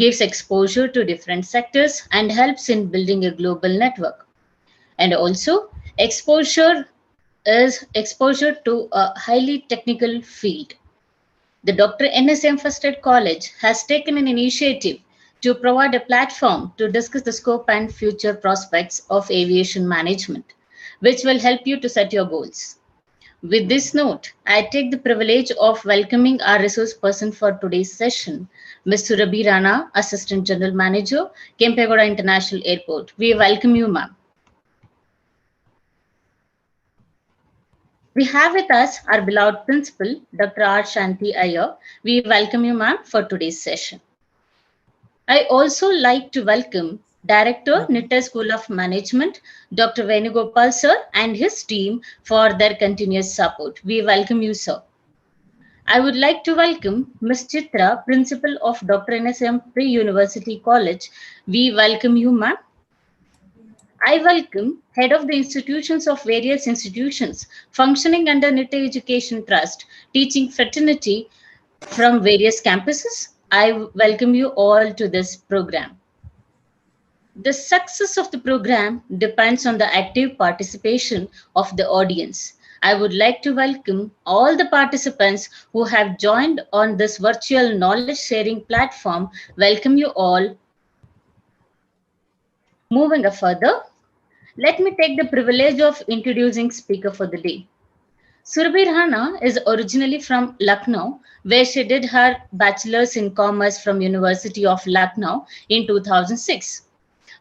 gives exposure to different sectors, and helps in building a global network. And also, exposure is exposure to a highly technical field. The Dr. N.S.A.M. First Aid College has taken an initiative to provide a platform to discuss the scope and future prospects of aviation management, which will help you to set your goals. With this note, I take the privilege of welcoming our resource person for today's session, Ms. Surabhi Rana, Assistant General Manager, Kempegowda International Airport. We welcome you, ma'am. We have with us our beloved principal, Dr. R. Shanti Iyer. We welcome you, ma'am, for today's session. I also like to welcome Director, N.I.T.A. School of Management, Dr. Venugopal sir, and his team for their continuous support. We welcome you, sir. I would like to welcome Ms. Chitra, Principal of Dr. N.S.A.M. Pre-University College. We welcome you, ma'am. I welcome head of the institutions of various institutions functioning under N.I.T.A. Education Trust, teaching fraternity from various campuses. I welcome you all to this program. The success of the program depends on the active participation of the audience. I would like to welcome all the participants who have joined on this virtual knowledge sharing platform. Welcome you all. Moving further, let me take the privilege of introducing speaker for the day. Surabhi Rana is originally from Lucknow, where she did her bachelor's in commerce from University of Lucknow in 2006.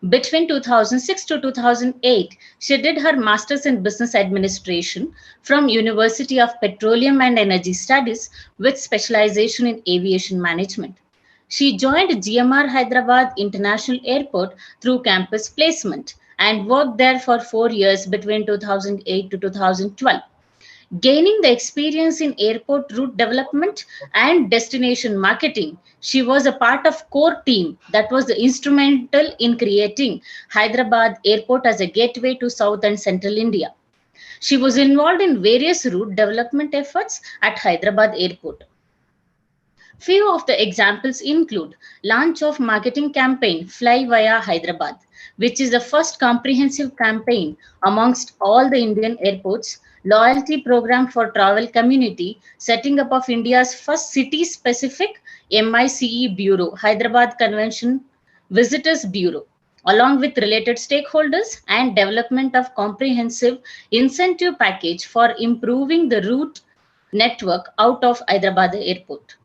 Between 2006 to 2008, she did her master's in business administration from University of Petroleum and Energy Studies with specialization in aviation management. She joined GMR Hyderabad International Airport through campus placement and worked there for 4 years between 2008 to 2012. Gaining the experience in airport route development and destination marketing, she was a part of core team that was instrumental in creating Hyderabad Airport as a gateway to South and Central India. She was involved in various route development efforts at Hyderabad Airport. Few of the examples include launch of marketing campaign Fly Via Hyderabad, which is the first comprehensive campaign amongst all the Indian airports, loyalty program for travel community, setting up of India's first city-specific MICE Bureau, Hyderabad Convention Visitors Bureau, along with related stakeholders, and development of comprehensive incentive package for improving the route network out of Hyderabad Airport.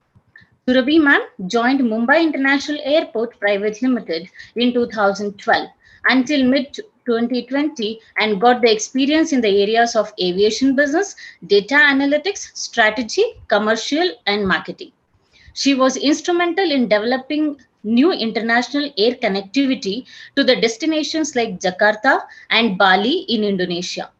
Surabhi ma'am joined Mumbai International Airport Private Limited in 2012 until mid 2020 and got the experience in the areas of aviation business, data analytics, strategy, commercial, and marketing. She was instrumental in developing new international air connectivity to the destinations like Jakarta and Bali in Indonesia.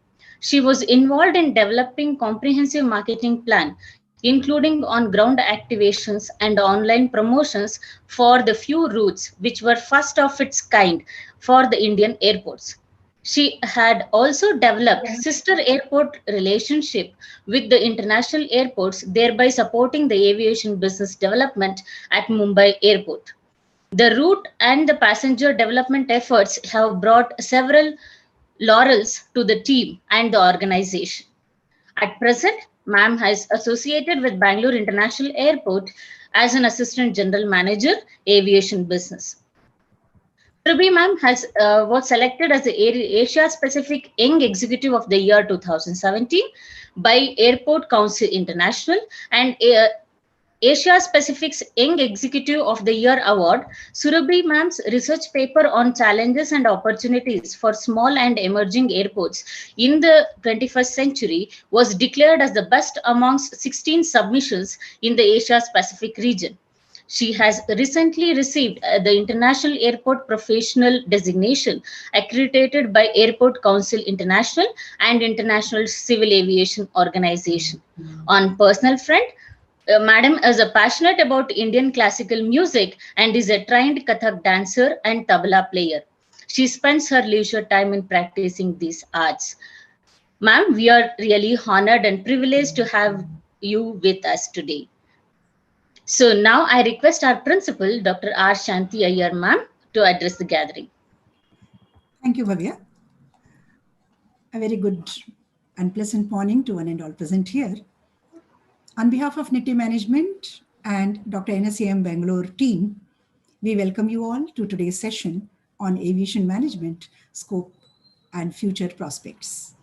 She was involved in developing comprehensive marketing plan, including on-ground activations and online promotions for the few routes which were first of its kind for the Indian airports. She had also developed sister airport relationship with the international airports, thereby supporting the aviation business development at Mumbai Airport. The route and the passenger development efforts have brought several laurels to the team and the organization. At present, ma'am has associated with Bangalore International Airport as an Assistant General Manager, Aviation Business. Surabhi ma'am was selected as the Asia Pacific Young Executive of the Year 2017 by Airport Council International and Asia Pacific's Young Executive of the Year Award. Surabhi ma'am's research paper on challenges and opportunities for small and emerging airports in the 21st century was declared as the best amongst 16 submissions in the Asia Pacific region. She has recently received the International Airport Professional designation accredited by Airport Council International and International Civil Aviation Organization. On personal front, Madam is a passionate about Indian classical music and is a trained Kathak dancer and tabla player. She spends her leisure time in practicing these arts. Ma'am, we are really honored and privileged to have you with us today. So now I request our principal, Dr. R. Shanti Ayyar ma'am, to address the gathering. Thank you, Bhavya. A very good and pleasant morning to one and all present here. On behalf of N.S.A.M Management and Dr. N.S.A.M Bangalore team, we welcome you all to today's session on aviation management, scope, and future prospects.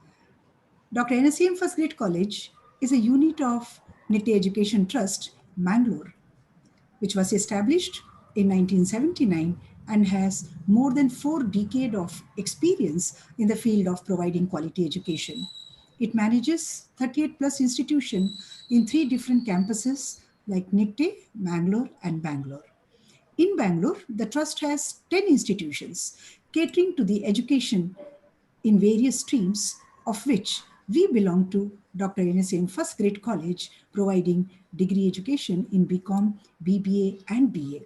Dr. N.S.A.M First Grade College is a unit of N.I.T.I Education Trust, Bangalore, which was established in 1979 and has more than 4 decades of experience in the field of providing quality education. It manages 38 plus institutions in 3 different campuses like N.I.T.I, Bangalore, and Bangalore. In Bangalore, the trust has 10 institutions catering to the education in various streams, of which we belong to Dr. N.S.A.M First Grade College, providing degree education in BCom, BBA, and BA.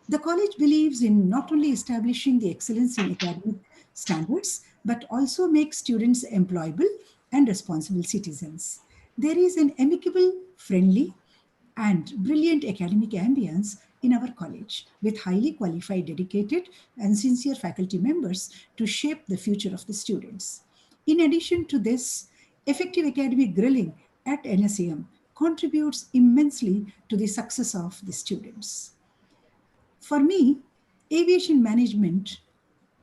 The college believes in not only establishing the excellence in academic standards, but also make students employable and responsible citizens. There is an amicable, friendly, and brilliant academic ambience in our college with highly qualified, dedicated, and sincere faculty members to shape the future of the students. In addition to this, effective academic grilling at N.S.A.M contributes immensely to the success of the students. For me, aviation management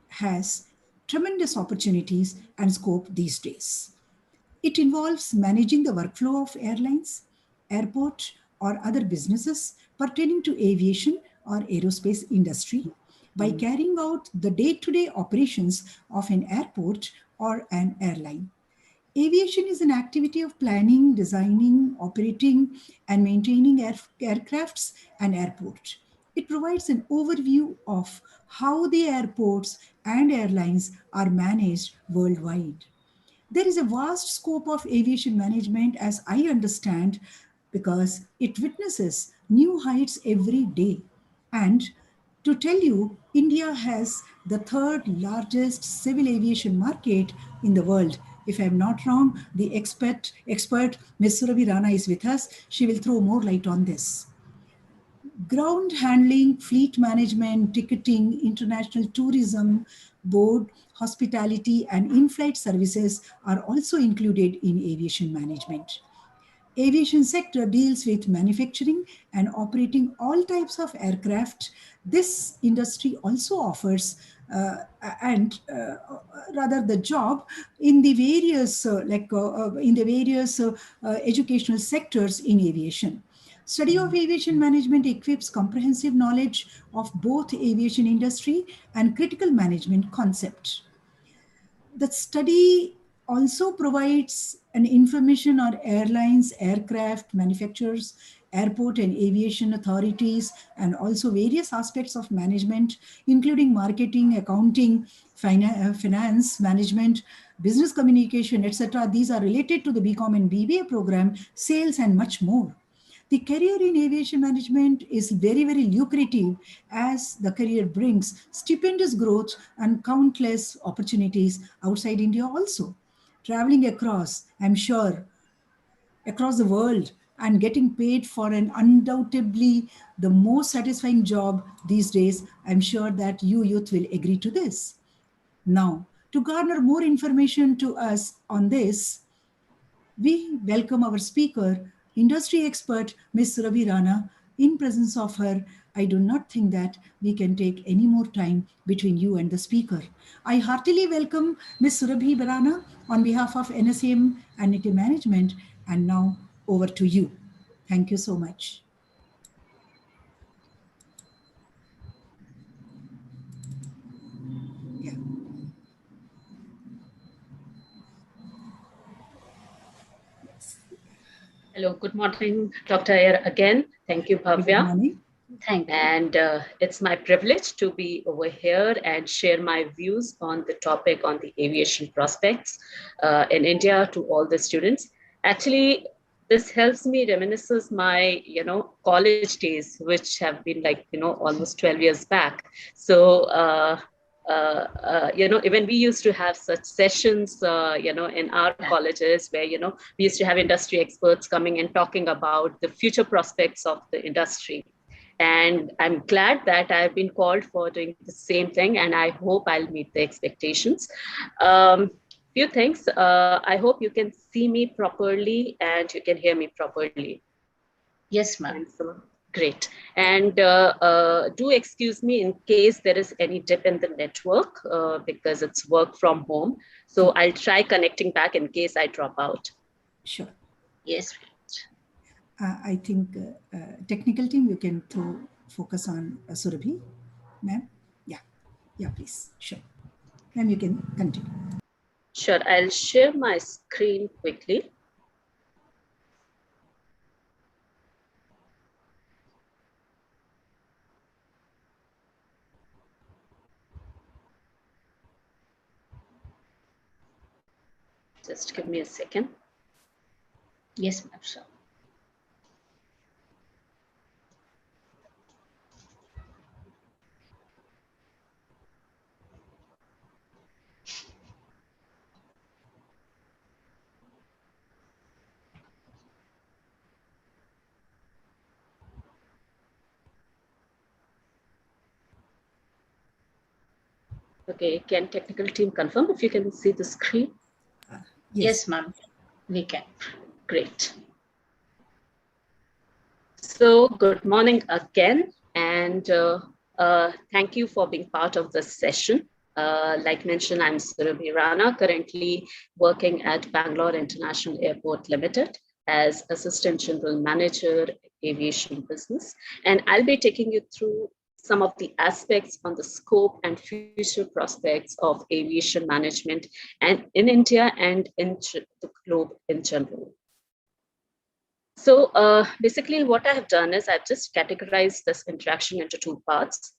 has tremendous opportunities and scope these days. It involves managing the workflow of airlines, airport, or other businesses pertaining to aviation or aerospace industry by carrying out the day-to-day operations of an airport or an airline. Aviation is an activity of planning, designing, operating, and maintaining aircrafts and airports. It provides an overview of how the airports and airlines are managed worldwide. There is a vast scope of aviation management, as I understand, because it witnesses new heights every day. And to tell you, India has the third largest civil aviation market in the world. If I'm not wrong, the expert Ms. Surabhi Rana is with us. She will throw more light on this. Ground handling, fleet management, ticketing, international tourism, board, hospitality, and in flight services are also included in aviation management. Aviation sector deals with manufacturing and operating all types of aircraft. This industry also offers and rather the job in the various educational sectors in aviation. Study of aviation management equips comprehensive knowledge of both aviation industry and critical management concept. The study also provides an information on airlines, aircraft manufacturers, airport and aviation authorities, and also various aspects of management, including marketing, accounting, finance, management, business communication, etc. These are related to the BCom and BBA program, sales, and much more. The career in aviation management is very, very lucrative as the career brings stupendous growth and countless opportunities outside India also. Traveling across, I'm sure, across the world and getting paid for an undoubtedly the most satisfying job these days, I'm sure that you youth will agree to this. Now, to garner more information to us on this, we welcome our speaker, industry expert, Ms. Surabhi Rana. In presence of her, I do not think that we can take any more time between you and the speaker. I heartily welcome Ms. Surabhi Rana on behalf of N.S.A.M and N.I.T.I Management. And now over to you. Thank you so much. Yeah. Hello, good morning, Dr. Ayer again. Thank you, Very good Bhavya. morning. Thank you. And it's my privilege to be over here and share my views on the topic on the aviation prospects in India to all the students. Actually, this helps me reminisces my, college days, which have been like, almost 12 years back. So Even we used to have such sessions, in our colleges where, we used to have industry experts coming and talking about the future prospects of the industry. And I'm glad that I've been called for doing the same thing, and I hope I'll meet the expectations. Few things. I hope you can see me properly and you can hear me properly. Yes, ma'am. Great. And do excuse me in case there is any dip in the network because it's work from home. So I'll try connecting back in case I drop out. Sure. Yes. I think technical team, you can focus on Surabhi, ma'am. Yeah, please. Sure. Ma'am, you can continue. Sure. I'll share my screen quickly. Just give me a second. Yes, ma'am. Sure. Okay, can technical team confirm if you can see the screen? Yes, ma'am. We can. Great. So good morning again, and thank you for being part of this session. Like mentioned, I'm Surabhi Rana, currently working at Bangalore International Airport Limited as Assistant General Manager, Aviation Business. And I'll be taking you through some of the aspects on the scope and future prospects of aviation management and in India and in the globe in general. So basically what I have done is I've just categorized this interaction into two parts.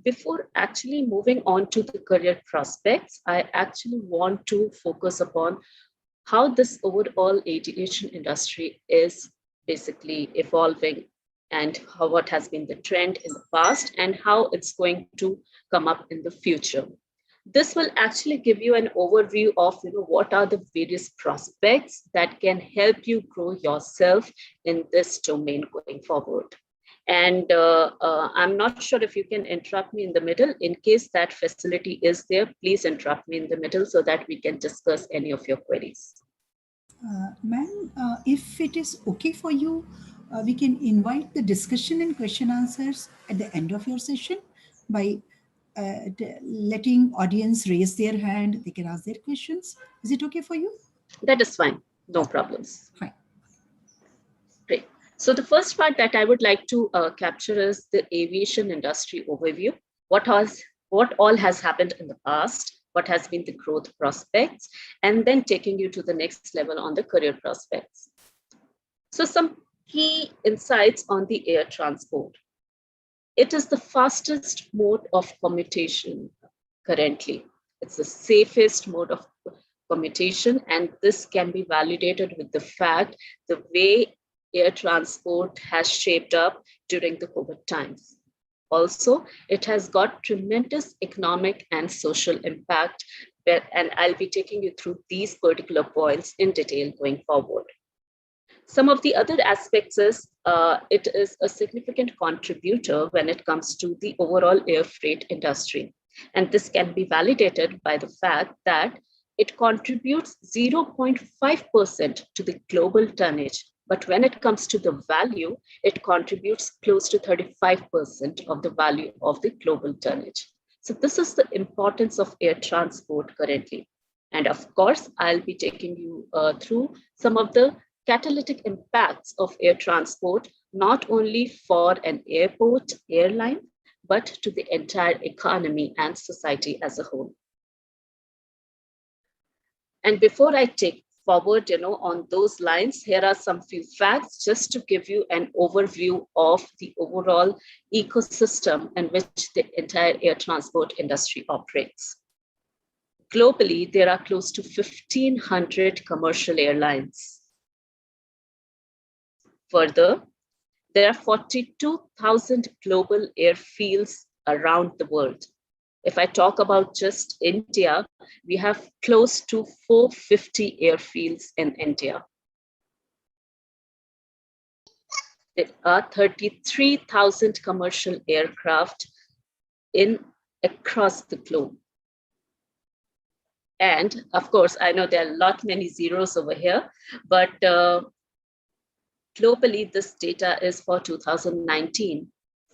Before actually moving on to the career prospects, I actually want to focus upon how this overall aviation industry is basically evolving and what has been the trend in the past and how it's going to come up in the future. This will actually give you an overview of what are the various prospects that can help you grow yourself in this domain going forward. And I'm not sure if you can interrupt me in the middle. In case that facility is there, please interrupt me in the middle so that we can discuss any of your queries. Ma'am, if it is okay for you, we can invite the discussion and question answers at the end of your session by letting audience raise their hand. They can ask their questions. Is it okay for you? That is fine. No problems. Fine. Great. So the first part that I would like to capture is the aviation industry overview. What all has happened in the past, what has been the growth prospects, and then taking you to the next level on the career prospects. So some key insights on the air transport. It is the fastest mode of commutation currently. It's the safest mode of commutation, and this can be validated with the fact the way air transport has shaped up during the COVID times. Also, it has got tremendous economic and social impact, and I'll be taking you through these particular points in detail going forward. Some of the other aspects is it is a significant contributor when it comes to the overall air freight industry. And this can be validated by the fact that it contributes 0.5% to the global tonnage. But when it comes to the value, it contributes close to 35% of the value of the global tonnage. So this is the importance of air transport currently. And of course, I'll be taking you through some of the catalytic impacts of air transport, not only for an airport, airline, but to the entire economy and society as a whole. And before I take forward, on those lines, here are some few facts just to give you an overview of the overall ecosystem in which the entire air transport industry operates. Globally, there are close to 1,500 commercial airlines. Further, there are 42,000 global airfields around the world. If I talk about just India, we have close to 450 airfields in India. There are 33,000 commercial aircraft across the globe. And of course, I know there are many zeros over here, but globally, this data is for 2019.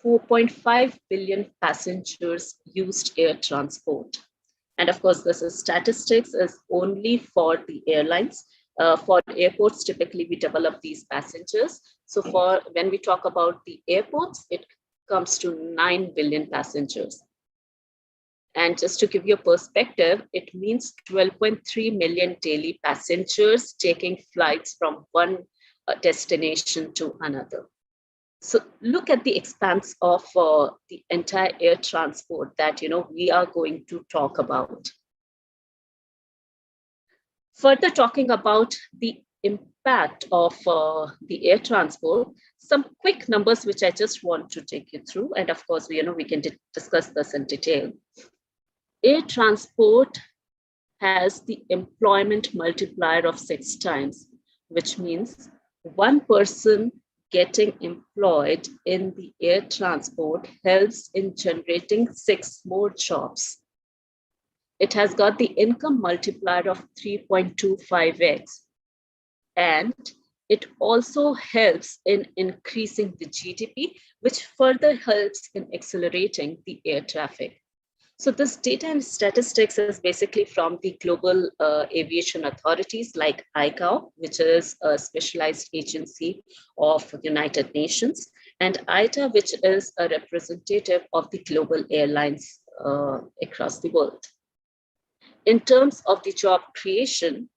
4.5 billion passengers used air transport. And of course, this is statistics is only for the airlines. For airports, typically we develop these passengers. So for when we talk about the airports, it comes to 9 billion passengers. And just to give you a perspective, it means 12.3 million daily passengers taking flights from one destination to another. So look at the expanse of the entire air transport that we are going to talk about. Further talking about the impact of the air transport, some quick numbers which I just want to take you through, and of course we can discuss this in detail. Air transport has the employment multiplier of 6 times, which means one person getting employed in the air transport helps in generating 6 more jobs. It has got the income multiplier of 3.25x, and it also helps in increasing the GDP, which further helps in accelerating the air traffic. So this data and statistics is basically from the global aviation authorities like ICAO, which is a specialized agency of the United Nations, and ITA, which is a representative of the global airlines across the world. In terms of the job creation,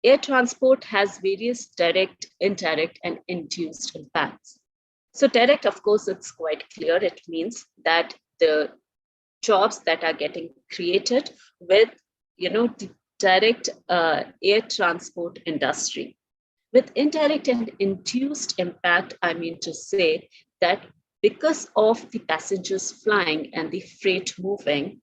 air transport has various direct, indirect, and induced impacts. So direct, of course, it's quite clear. It means that the jobs that are getting created with the direct air transport industry. With indirect and induced impact, I mean to say that because of the passengers flying and the freight moving,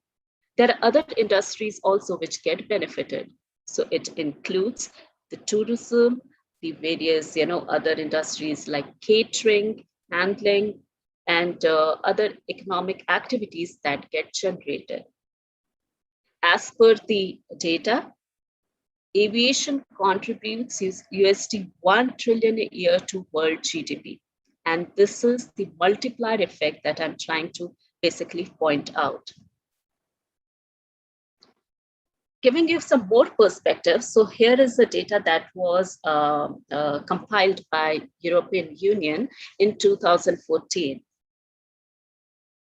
there are other industries also which get benefited. So it includes the tourism, the various other industries like catering, handling, and other economic activities that get generated. As per the data, aviation contributes USD 1 trillion a year to world GDP. And this is the multiplier effect that I'm trying to basically point out. Giving you some more perspective, so here is the data that was compiled by European Union in 2014.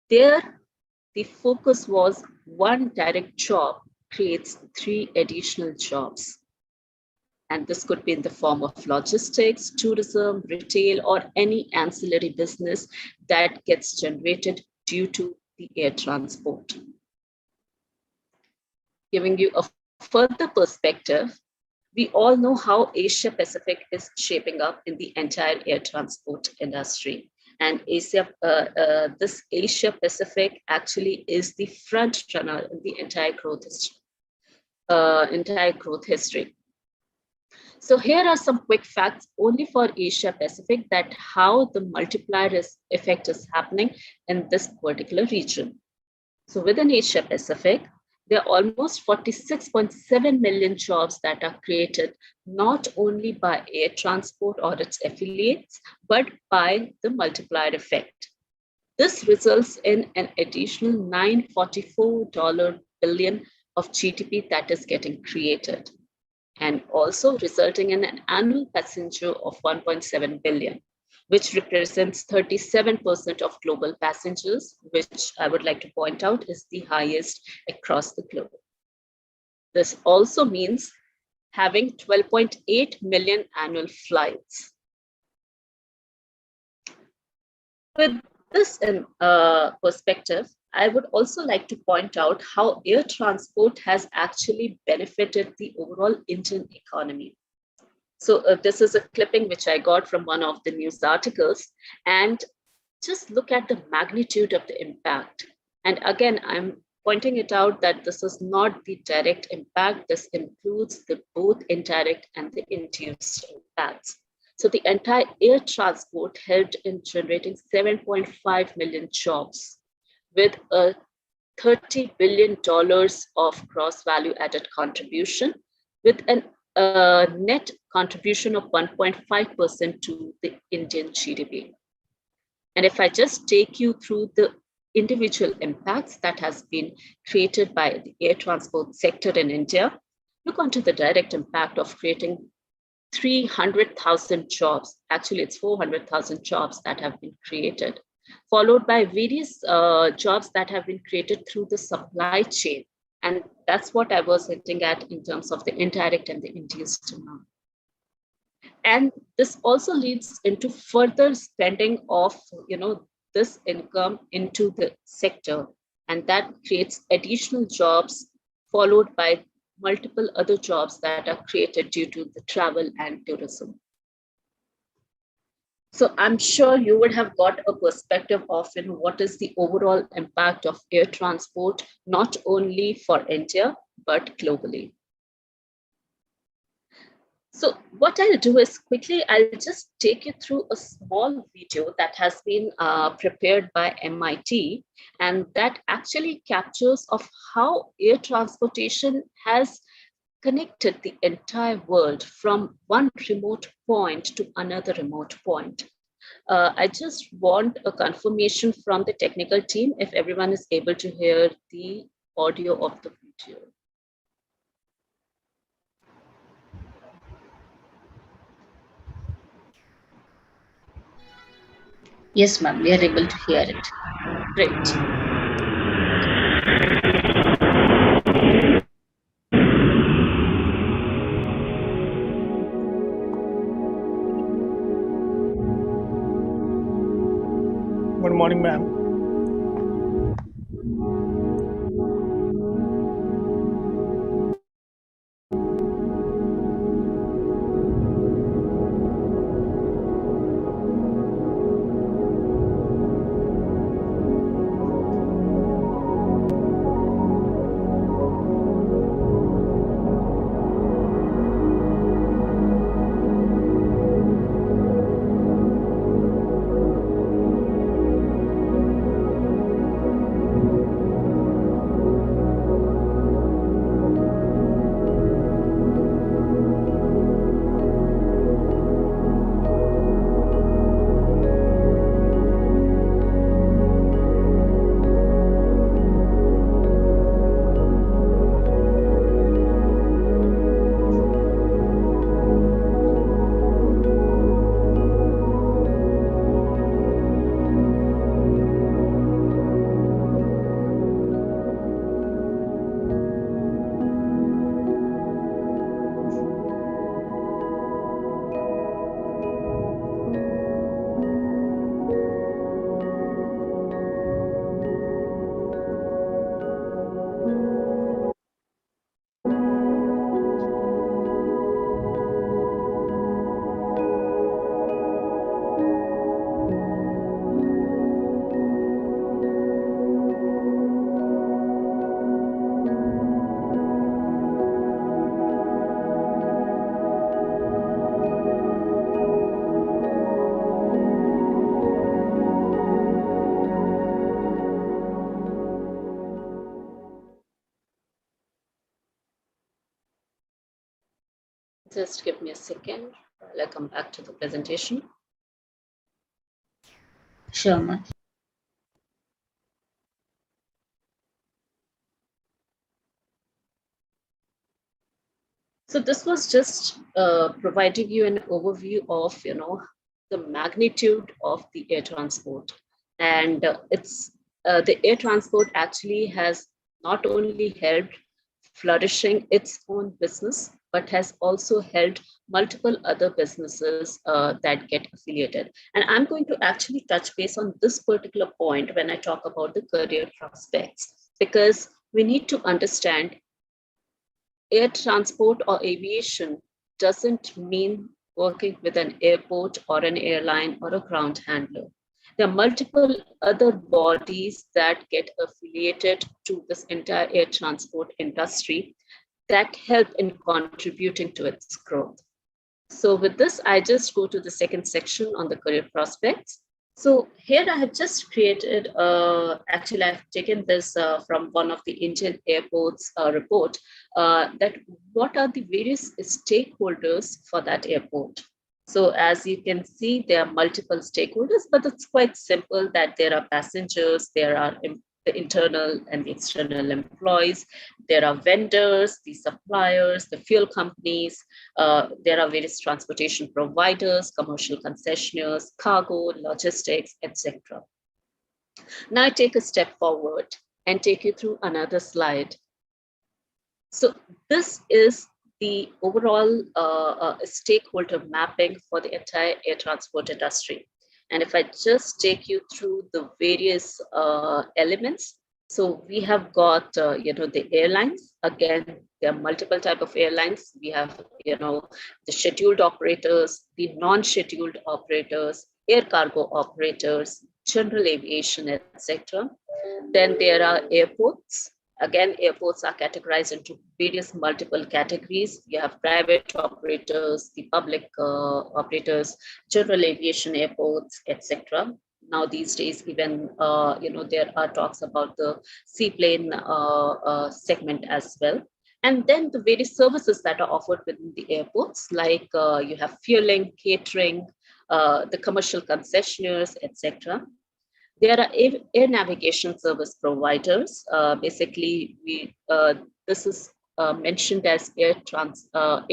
There, the focus was one direct job creates 3 additional jobs. And this could be in the form of logistics, tourism, retail, or any ancillary business that gets generated due to the air transport. Giving you a further perspective, we all know how Asia Pacific is shaping up in the entire air transport industry. And this Asia Pacific actually is the front runner in the entire growth history. So here are some quick facts only for Asia Pacific that how the multiplier effect is happening in this particular region. So within Asia Pacific, there are almost 46.7 million jobs that are created, not only by air transport or its affiliates, but by the multiplier effect. This results in an additional $944 billion of GDP that is getting created, and also resulting in an annual passenger of 1.7 billion, which represents 37% of global passengers, which I would like to point out is the highest across the globe. This also means having 12.8 million annual flights. With this perspective, I would also like to point out how air transport has actually benefited the overall Indian economy. So this is a clipping which I got from one of the news articles, and just look at the magnitude of the impact. And again, I'm pointing it out that this is not the direct impact, this includes the both indirect and the induced impacts. So the entire air transport helped in generating 7.5 million jobs with a $30 billion of gross value added contribution with a net contribution of 1.5% to the Indian GDP. And if I just take you through the individual impacts that has been created by the air transport sector in India, look onto the direct impact of creating 300,000 jobs. Actually, it's 400,000 jobs that have been created, followed by various jobs that have been created through the supply chain. And that's what I was hinting at in terms of the indirect and the induced demand. And this also leads into further spending of this income into the sector, and that creates additional jobs, followed by multiple other jobs that are created due to the travel and tourism. So I'm sure you would have got a perspective of what is the overall impact of air transport, not only for India, but globally. So what I'll do is quickly, I'll just take you through a small video that has been prepared by MIT, and that actually captures of how air transportation has connected the entire world from one remote point to another remote point. I just want a confirmation from the technical team if everyone is able to hear the audio of the video. Yes, ma'am, we are able to hear it. Great. Good morning, ma'am. Just give me a second while I come back to the presentation. Sure, ma'am. So this was just providing you an overview of the magnitude of the air transport, and it's the air transport actually has not only helped flourishing its own business, but has also helped multiple other businesses that get affiliated. And I'm going to actually touch base on this particular point when I talk about the career prospects, because we need to understand air transport or aviation doesn't mean working with an airport or an airline or a ground handler. There are multiple other bodies that get affiliated to this entire air transport industry that help in contributing to its growth. So with this, I just go to the second section on the career prospects. So here I have just created, actually I've taken this from one of the Indian airports report, that what are the various stakeholders for that airport. So as you can see, there are multiple stakeholders, but it's quite simple that there are passengers, there are the internal and the external employees, there are vendors, the suppliers, the fuel companies, there are various transportation providers, commercial concessionaires, cargo, logistics, etc. Now I take a step forward and take you through another slide. So this is the overall stakeholder mapping for the entire air transport industry. And if I just take you through the various elements, so we have got, the airlines. Again, there are multiple type of airlines. We have, the scheduled operators, the non-scheduled operators, air cargo operators, general aviation, etc. Then there are airports. Again, airports are categorized into various multiple categories. You have private operators, the public operators, general aviation airports, etc. Now these days, even there are talks about the seaplane segment as well. And then the various services that are offered within the airports, like you have fueling, catering, the commercial concessionaires, etc. There are air navigation service providers. Basically, this is mentioned as air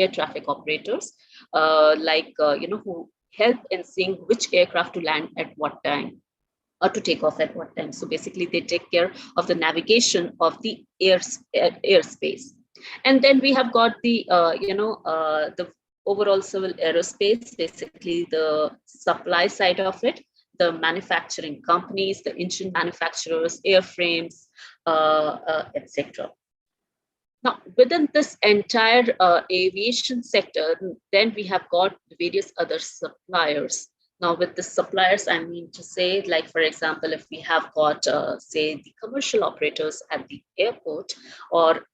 traffic operators, who help in seeing which aircraft to land at what time or to take off at what time. So basically, they take care of the navigation of the airspace. And then we have got the overall civil aerospace, basically the supply side of it, the manufacturing companies, the engine manufacturers, airframes, etc. Now, within this entire aviation sector, then we have got various other suppliers. Now, with the suppliers, I mean to say, like, for example, if we have got, say, the commercial operators at the airport or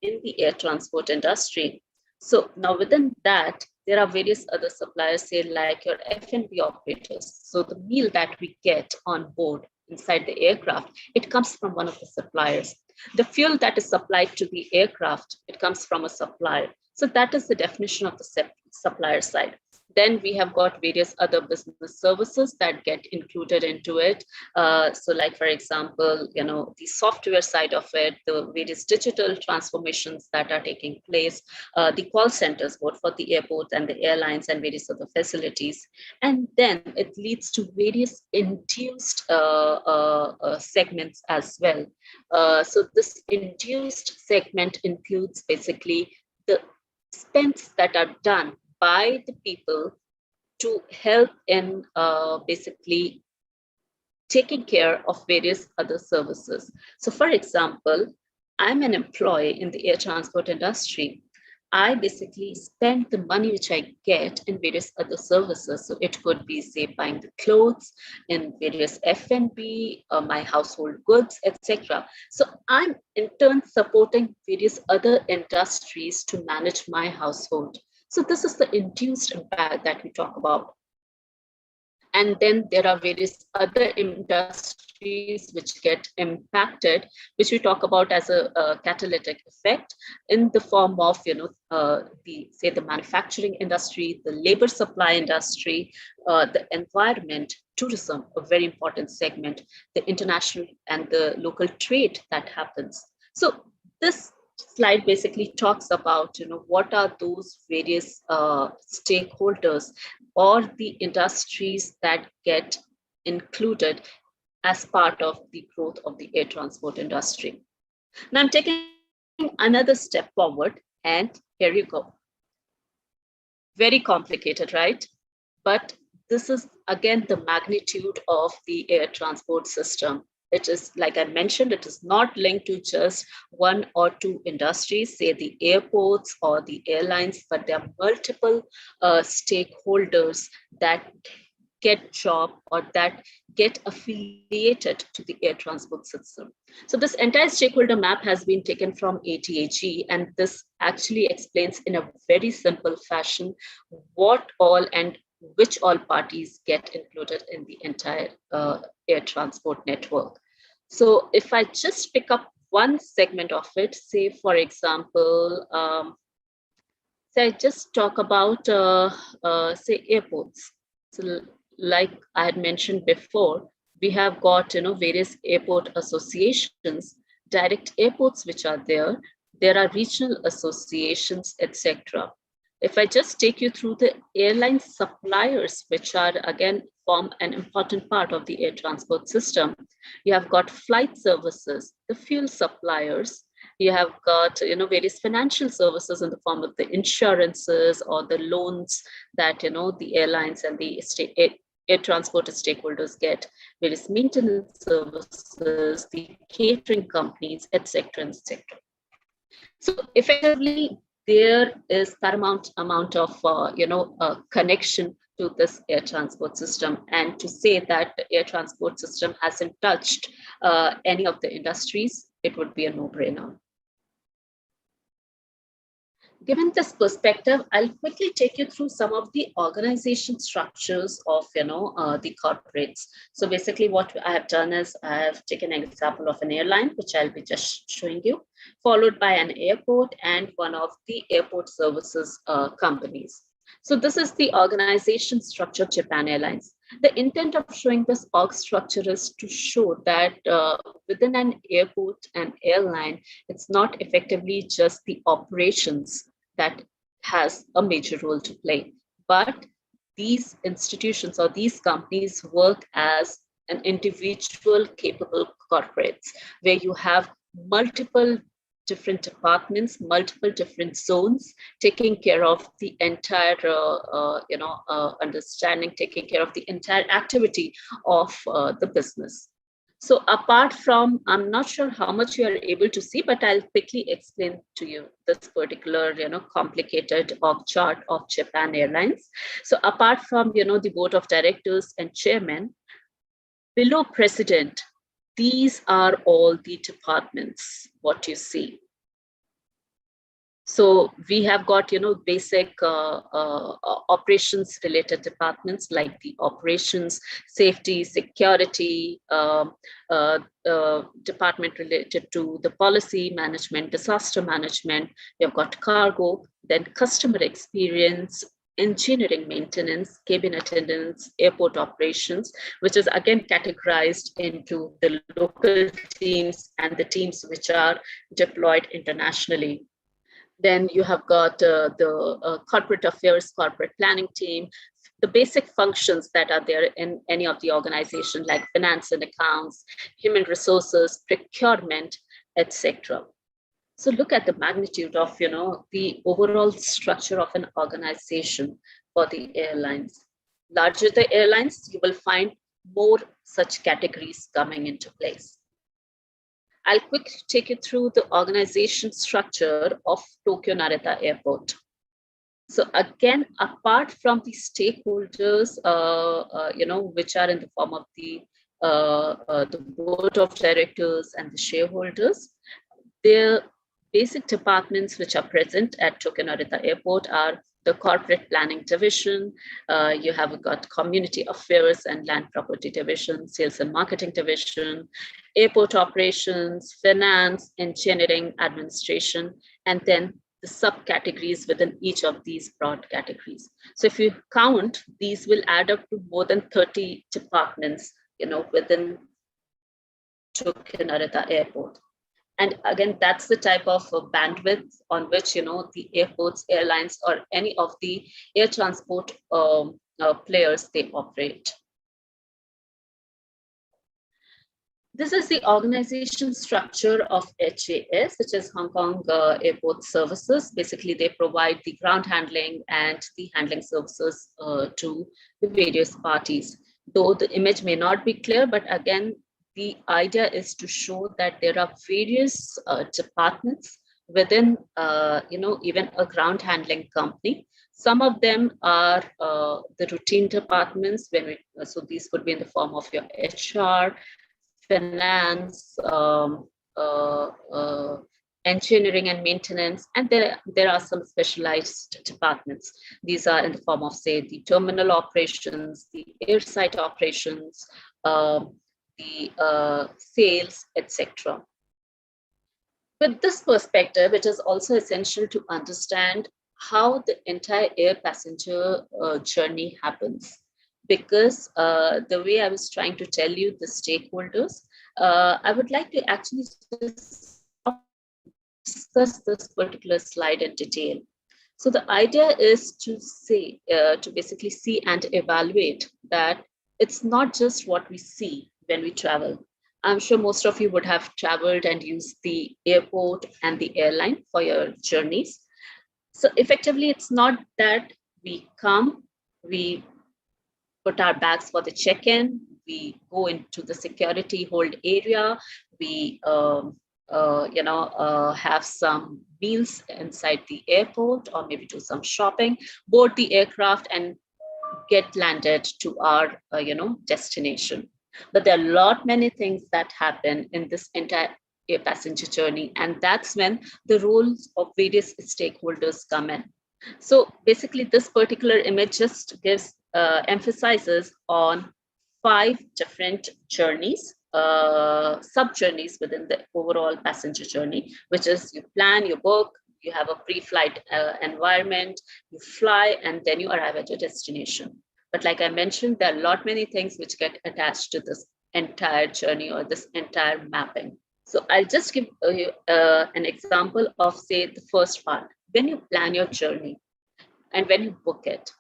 in the air transport industry. So now within that, there are various other suppliers, say, like your F&B operators. So the meal that we get on board inside the aircraft, it comes from one of the suppliers. The fuel that is supplied to the aircraft, it comes from a supplier. So that is the definition of the supplier side. Then we have got various other business services that get included into it. So like, for example, the software side of it, the various digital transformations that are taking place, the call centers, both for the airports and the airlines and various other facilities. And then it leads to various induced segments as well. So this induced segment includes basically the spends that are done by the people to help in basically taking care of various other services. So for example, I'm an employee in the air transport industry. I basically spend the money which I get in various other services. So it could be, say, buying the clothes in various F&B, my household goods, etc. So I'm in turn supporting various other industries to manage my household. So this is the induced impact that we talk about. And then there are various other industries which get impacted, which we talk about as a catalytic effect in the form of, the manufacturing industry, the labor supply industry, the environment, tourism, a very important segment, the international and the local trade that happens. So this slide basically talks about, what are those various stakeholders or the industries that get included as part of the growth of the air transport industry. Now I'm taking another step forward, and here you go. Very complicated, right? But this is again the magnitude of the air transport system. It is, like I mentioned, it is not linked to just one or two industries, say the airports or the airlines, but there are multiple stakeholders that get job or that get affiliated to the air transport system. So this entire stakeholder map has been taken from ATAG, and this actually explains in a very simple fashion what all and which all parties get included in the entire air transport network. So if I just pick up one segment of it, say for example, say I just talk about say airports. So like I had mentioned before, we have got various airport associations, direct airports which are there. There are regional associations, etc. If I just take you through the airline suppliers, which are again form an important part of the air transport system, you have got flight services, the fuel suppliers, you have got various financial services in the form of the insurances or the loans that the airlines and the air transport stakeholders get, various maintenance services, the catering companies, etc., etc. So effectively, there is paramount amount of connection to this air transport system, and to say that the air transport system hasn't touched any of the industries, it would be a no-brainer. Given this perspective, I'll quickly take you through some of the organization structures of the corporates. So basically what I have done is I have taken an example of an airline, which I'll be just showing you, followed by an airport and one of the airport services companies. So this is the organization structure of Japan Airlines. The intent of showing this org structure is to show that within an airport and airline, it's not effectively just the operations that has a major role to play, but these institutions or these companies work as an individual capable corporates where you have multiple different departments, multiple different zones, taking care of the entire, understanding, taking care of the entire activity of the business. So apart from, I'm not sure how much you are able to see, but I'll quickly explain to you this particular, complicated org chart of Japan Airlines. So apart from, the board of directors and chairman, below president, these are all the departments, what you see. So we have got, basic operations related departments like the operations, safety, security, department related to the policy management, disaster management. We have got cargo, then customer experience, engineering maintenance, cabin attendance, airport operations, which is again categorized into the local teams and the teams which are deployed internationally. Then you have got the corporate affairs, corporate planning team, the basic functions that are there in any of the organization like finance and accounts, human resources, procurement, etc. So look at the magnitude of, the overall structure of an organization for the airlines. Larger the airlines, you will find more such categories coming into place. I'll quickly take you through the organization structure of Tokyo Narita Airport. So again, apart from the stakeholders, which are in the form of the board of directors and the shareholders, their basic departments which are present at Tokyo Narita Airport are the corporate planning division, you have got community affairs and land property division, sales and marketing division, airport operations, finance, engineering, administration, and then the subcategories within each of these broad categories. So if you count, these will add up to more than 30 departments, within Tokyo Narita Airport. And again, that's the type of bandwidth on which, the airports, airlines, or any of the air transport players, they operate. This is the organization structure of HAS, which is Hong Kong Airport Services. Basically, they provide the ground handling and the handling services to the various parties. Though the image may not be clear, but again, the idea is to show that there are various departments within, even a ground handling company. Some of them are the routine departments, so these could be in the form of your HR, finance, engineering and maintenance, and there are some specialized departments. These are in the form of, say, the terminal operations, the airside operations, the sales, etc. With this perspective, it is also essential to understand how the entire air passenger journey happens. Because the way I was trying to tell you, the stakeholders, I would like to actually just discuss this particular slide in detail. So the idea is to basically see and evaluate that it's not just what we see when we travel. I'm sure most of you would have traveled and used the airport and the airline for your journeys. So effectively, it's not that we come, we put our bags for the check-in, we go into the security hold area, we have some meals inside the airport, or maybe do some shopping, board the aircraft, and get landed to our destination. But there are a lot many things that happen in this entire air passenger journey, and that's when the roles of various stakeholders come in. So basically, this particular image just gives emphasizes on 5 different journeys, sub journeys within the overall passenger journey, which is you plan, you book, you have a pre-flight environment, you fly, and then you arrive at your destination. But like I mentioned, there are a lot many things which get attached to this entire journey or this entire mapping. So I'll just give you an example of, say, the first part. When you plan your journey and when you book it,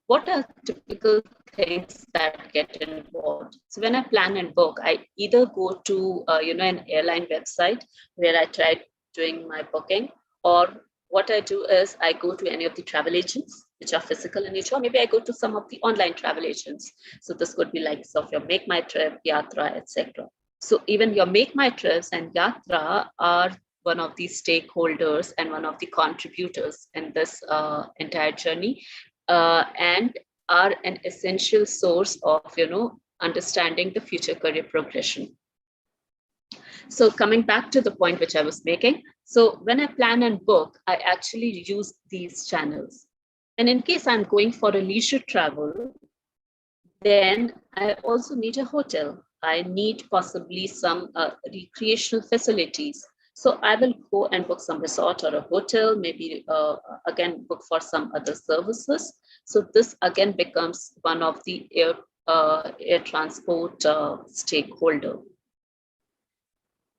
what are typical things that get involved? So when I plan and book, I either go to an airline website where I try doing my booking, or what I do is I go to any of the travel agents which are physical in nature, or maybe I go to some of the online travel agents. So this could be like some of your Make My Trip, Yatra, etc. So even your Make My Trips and Yatra are one of the stakeholders and one of the contributors in this entire journey, and are an essential source of understanding the future career progression. So coming back to the point which I was making, so when I plan and book, I actually use these channels. And in case I'm going for a leisure travel, then I also need a hotel. I need possibly some recreational facilities. So I will go and book some resort or a hotel, maybe again book for some other services. So this again becomes one of the air transport stakeholder.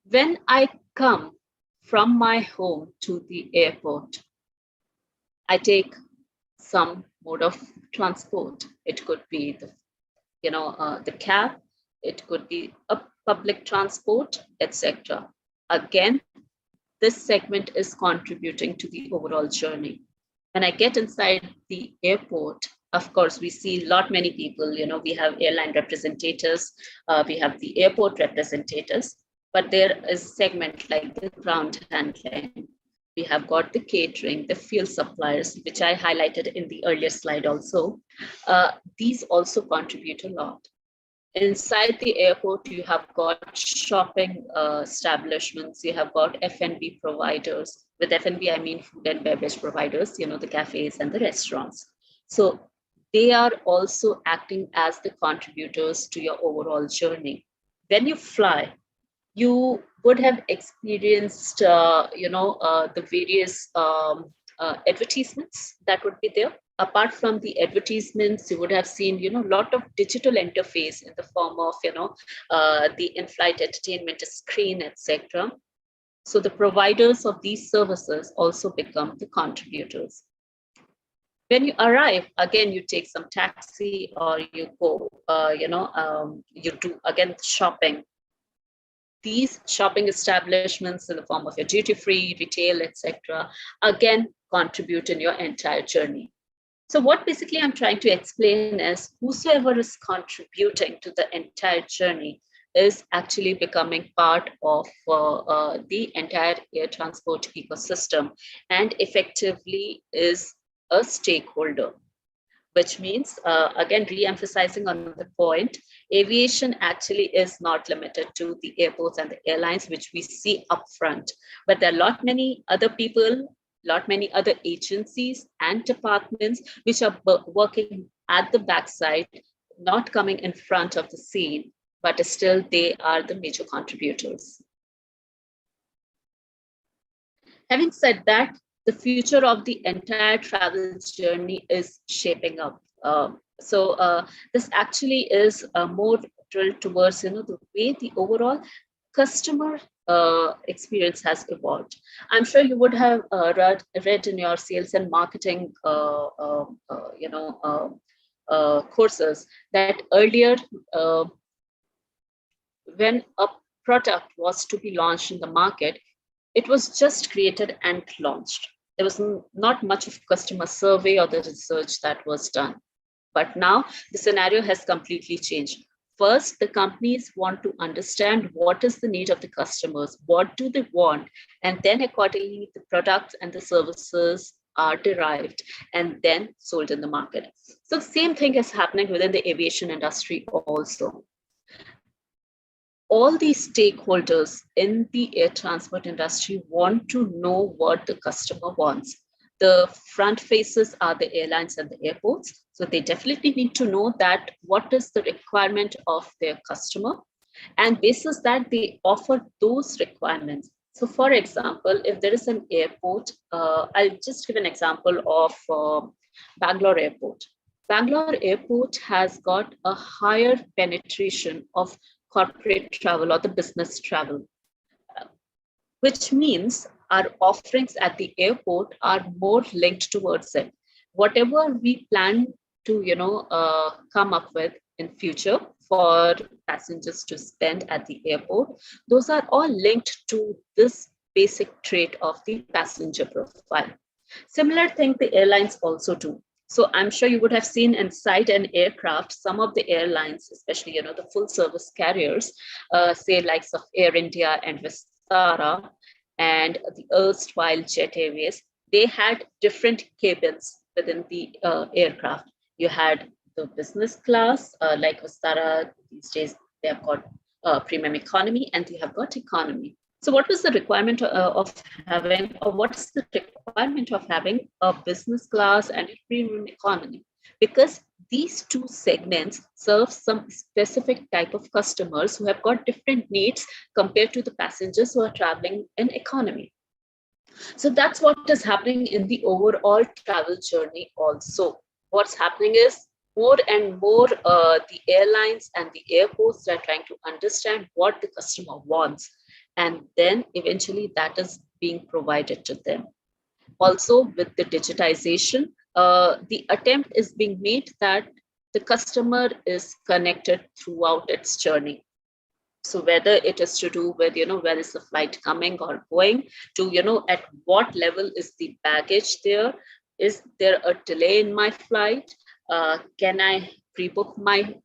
When I come from my home to the airport, I take some mode of transport. It could be the cab, it could be a public transport, etc. Again, this segment is contributing to the overall journey. When I get inside the airport, of course, we see a lot many people. We have airline representatives, we have the airport representatives, but there is a segment like the ground handling. We have got the catering, the fuel suppliers, which I highlighted in the earlier slide also. These also contribute a lot. Inside the airport, you have got shopping establishments, you have got F&B providers. With F&B, I mean food and beverage providers, the cafes and the restaurants. So they are also acting as the contributors to your overall journey. When you fly, you would have experienced, the various advertisements that would be there. Apart from the advertisements, you would have seen, a lot of digital interface in the form of, the in-flight entertainment screen, etc. So the providers of these services also become the contributors. When you arrive, again, you take some taxi or you go, you do, again, shopping. These shopping establishments in the form of your duty-free, retail, etc., again, contribute in your entire journey. So what basically I'm trying to explain is whosoever is contributing to the entire journey is actually becoming part of the entire air transport ecosystem and effectively is a stakeholder, which means, again, re-emphasizing on the point, aviation actually is not limited to the airports and the airlines, which we see upfront, but there are a lot many other people, lot many other agencies and departments which are working at the backside, not coming in front of the scene, but still they are the major contributors. Having said that, the future of the entire travel journey is shaping up. This actually is more drilled towards the way the overall customer experience has evolved. I'm sure you would have read in your sales and marketing courses that earlier when a product was to be launched in the market, it was just created and launched. There was not much of customer survey or the research that was done. But now the scenario has completely changed. First, the companies want to understand what is the need of the customers, what do they want, and then accordingly the products and the services are derived and then sold in the market. So the same thing is happening within the aviation industry also. All these stakeholders in the air transport industry want to know what the customer wants. The front faces are the airlines and the airports. So they definitely need to know that what is the requirement of their customer. And basis that they offer those requirements. So for example, if there is an airport, I'll just give an example of Bangalore Airport. Bangalore Airport has got a higher penetration of corporate travel or the business travel, which means our offerings at the airport are more linked towards it. Whatever we plan to, come up with in future for passengers to spend at the airport, those are all linked to this basic trait of the passenger profile. Similar thing the airlines also do. So I'm sure you would have seen inside an aircraft, some of the airlines, especially the full service carriers, say likes of Air India and Vistara and the erstwhile Jet Airways, they had different cabins within the aircraft. You had the business class, like Vistara these days, they have got premium economy and they have got economy. So what was the requirement of having, or what's the requirement of having a business class and a premium economy? Because these two segments serve some specific type of customers who have got different needs compared to the passengers who are traveling in economy. So that's what is happening in the overall travel journey also. What's happening is more and more the airlines and the airports are trying to understand what the customer wants, and then eventually that is being provided to them. Also with the digitization, the attempt is being made that the customer is connected throughout its journey. So whether it is to do with, where is the flight coming or going, to, at what level is the baggage there? Is there a delay in my flight? Can I pre-book my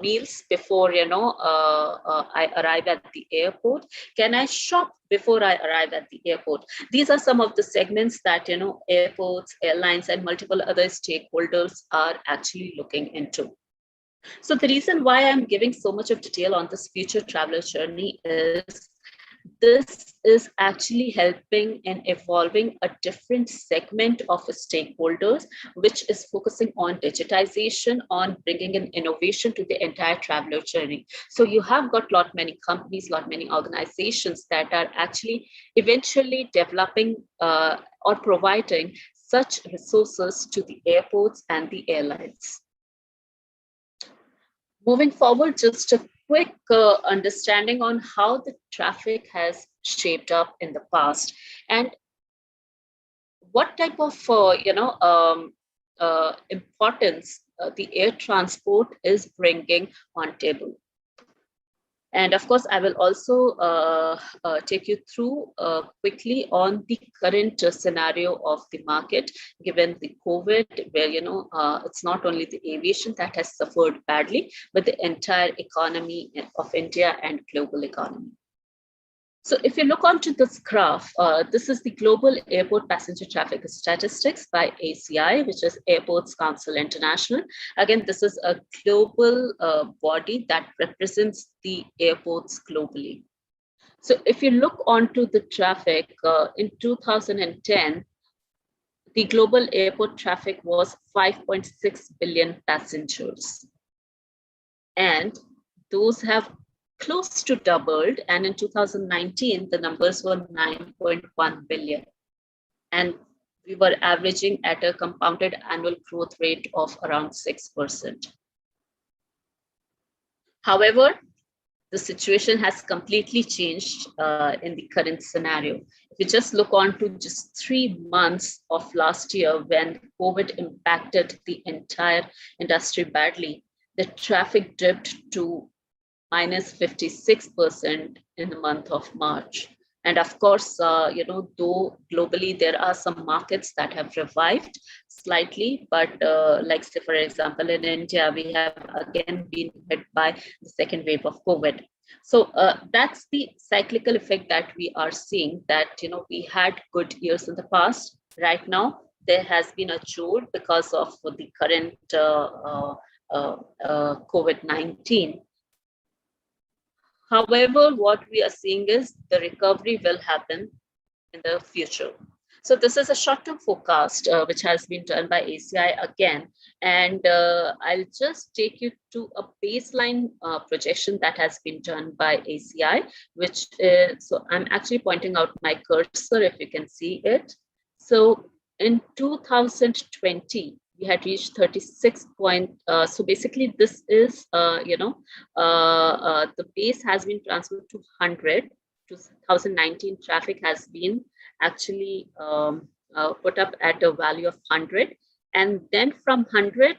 meals before, I arrive at the airport? Can I shop before I arrive at the airport? These are some of the segments that, airports, airlines, and multiple other stakeholders are actually looking into. So the reason why I'm giving so much of detail on this future traveler journey is this is actually helping in evolving a different segment of stakeholders, which is focusing on digitization, on bringing in innovation to the entire traveler journey. So you have got lot many companies, lot many organizations that are actually eventually developing or providing such resources to the airports and the airlines. Moving forward, just a quick understanding on how the traffic has shaped up in the past and what type of importance the air transport is bringing on table. And of course, I will also take you through quickly on the current scenario of the market, given the COVID, where, it's not only the aviation that has suffered badly, but the entire economy of India and global economy. So if you look onto this graph, this is the Global Airport Passenger Traffic Statistics by ACI, which is Airports Council International. Again, this is a global body that represents the airports globally. So if you look onto the traffic, in 2010, the global airport traffic was 5.6 billion passengers. And those have close to doubled, and in 2019 the numbers were 9.1 billion, and we were averaging at a compounded annual growth rate of around 6%. However, the situation has completely changed in the current scenario. If you just look on to just 3 months of last year, when COVID impacted the entire industry badly, the traffic dipped to minus 56% in the month of March. And of course, though globally there are some markets that have revived slightly, but like say, for example, in India, we have again been hit by the second wave of COVID. So that's the cyclical effect that we are seeing, that, we had good years in the past. Right now, there has been a jolt because of the current COVID-19. However, what we are seeing is the recovery will happen in the future. So this is a short-term forecast, which has been done by ACI again. And I'll just take you to a baseline projection that has been done by ACI, which is, so I'm actually pointing out my cursor if you can see it. So in 2020, we had reached 36 point. So basically, this is, the base has been transferred to 100. 2019 traffic has been actually put up at a value of 100. And then from 100,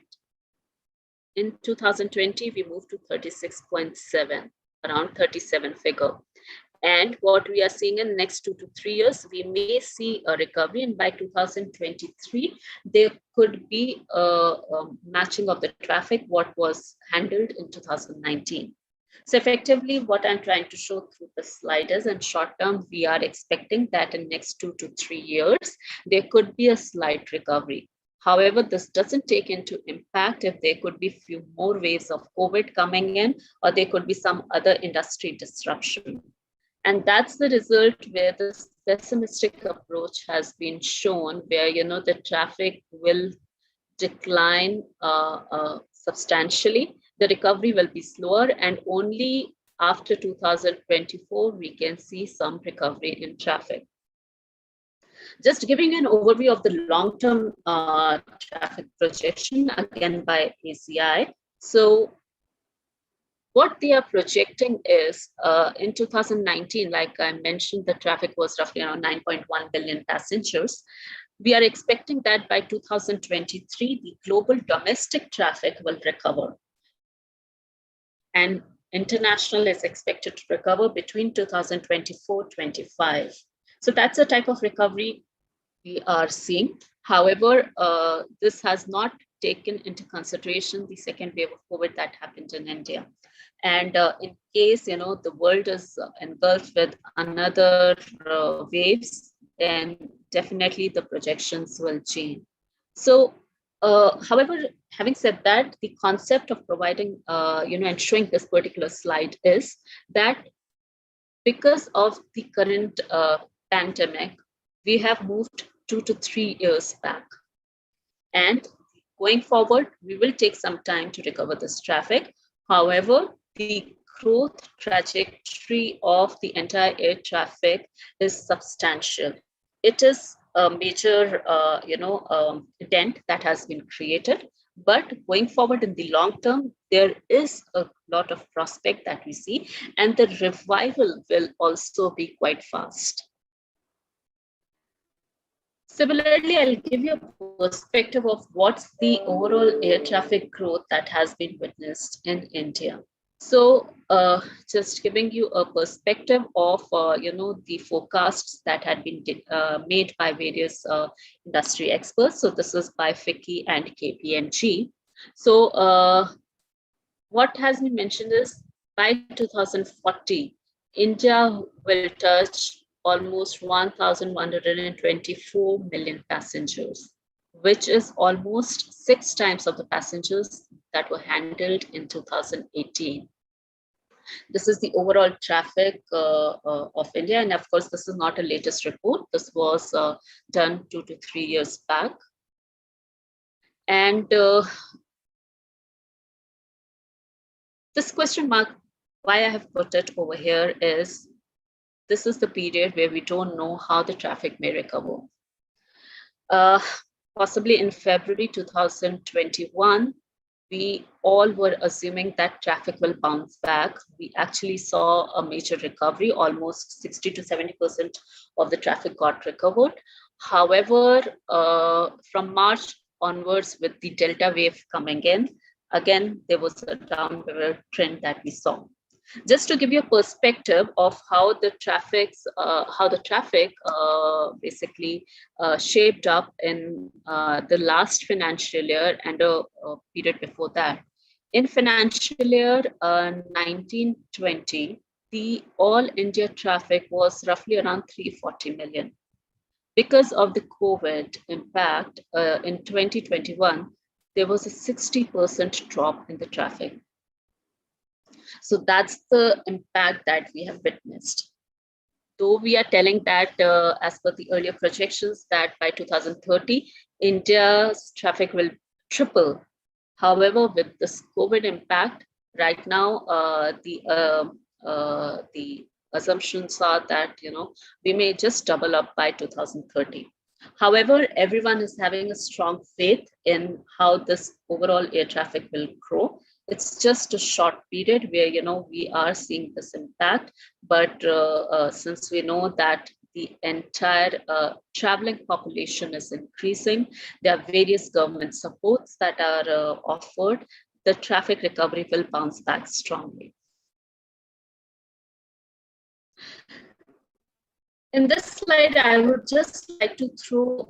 in 2020, we moved to 36.7, around 37 figure. And what we are seeing in the next 2 to 3 years, we may see a recovery. And by 2023, there could be a matching of the traffic, what was handled in 2019. So effectively, what I'm trying to show through the slide is, in short term, we are expecting that in next 2 to 3 years, there could be a slight recovery. However, this doesn't take into impact if there could be few more waves of COVID coming in, or there could be some other industry disruption. And that's the result where this pessimistic approach has been shown, where, the traffic will decline substantially. The recovery will be slower, and only after 2024, we can see some recovery in traffic. Just giving an overview of the long-term traffic projection, again by ACI. So what they are projecting is, in 2019, like I mentioned, the traffic was roughly around 9.1 billion passengers. We are expecting that by 2023, the global domestic traffic will recover. And international is expected to recover between 2024-25. So that's a type of recovery we are seeing. However, this has not taken into consideration the second wave of COVID that happened in India. And in case, the world is engulfed with another waves, then definitely the projections will change. So, however, having said that, the concept of providing, and showing this particular slide is that because of the current pandemic, we have moved 2 to 3 years back. And going forward, we will take some time to recover this traffic. However, the growth trajectory of the entire air traffic is substantial. It is a major, dent that has been created. But going forward in the long term, there is a lot of prospect that we see, and the revival will also be quite fast. Similarly, I'll give you a perspective of what's the overall air traffic growth that has been witnessed in India. So just giving you a perspective of the forecasts that had been made by various industry experts. So this is by FICCI and KPMG. So what has been mentioned is by 2040, India will touch almost 1,124 million passengers, which is almost 6 times of the passengers that were handled in 2018. This is the overall traffic of India. And of course, this is not a latest report. This was done 2 to 3 years back. And this question mark, why I have put it over here is, this is the period where we don't know how the traffic may recover. Possibly in February 2021, we all were assuming that traffic will bounce back. We actually saw a major recovery, almost 60 to 70% of the traffic got recovered. However, from March onwards, with the Delta wave coming in, again, there was a downward trend that we saw. Just to give you a perspective of how the traffic basically shaped up in the last financial year and a period before that. In financial year 1920, the all India traffic was roughly around 340 million. Because of the COVID impact in 2021, there was a 60% drop in the traffic. So that's the impact that we have witnessed. Though we are telling that as per the earlier projections that by 2030, India's traffic will triple. However, with this COVID impact, right now, the assumptions are that, we may just double up by 2030. However, everyone is having a strong faith in how this overall air traffic will grow. It's just a short period where, we are seeing this impact. But since we know that the entire traveling population is increasing, there are various government supports that are offered, the traffic recovery will bounce back strongly. In this slide, I would just like to throw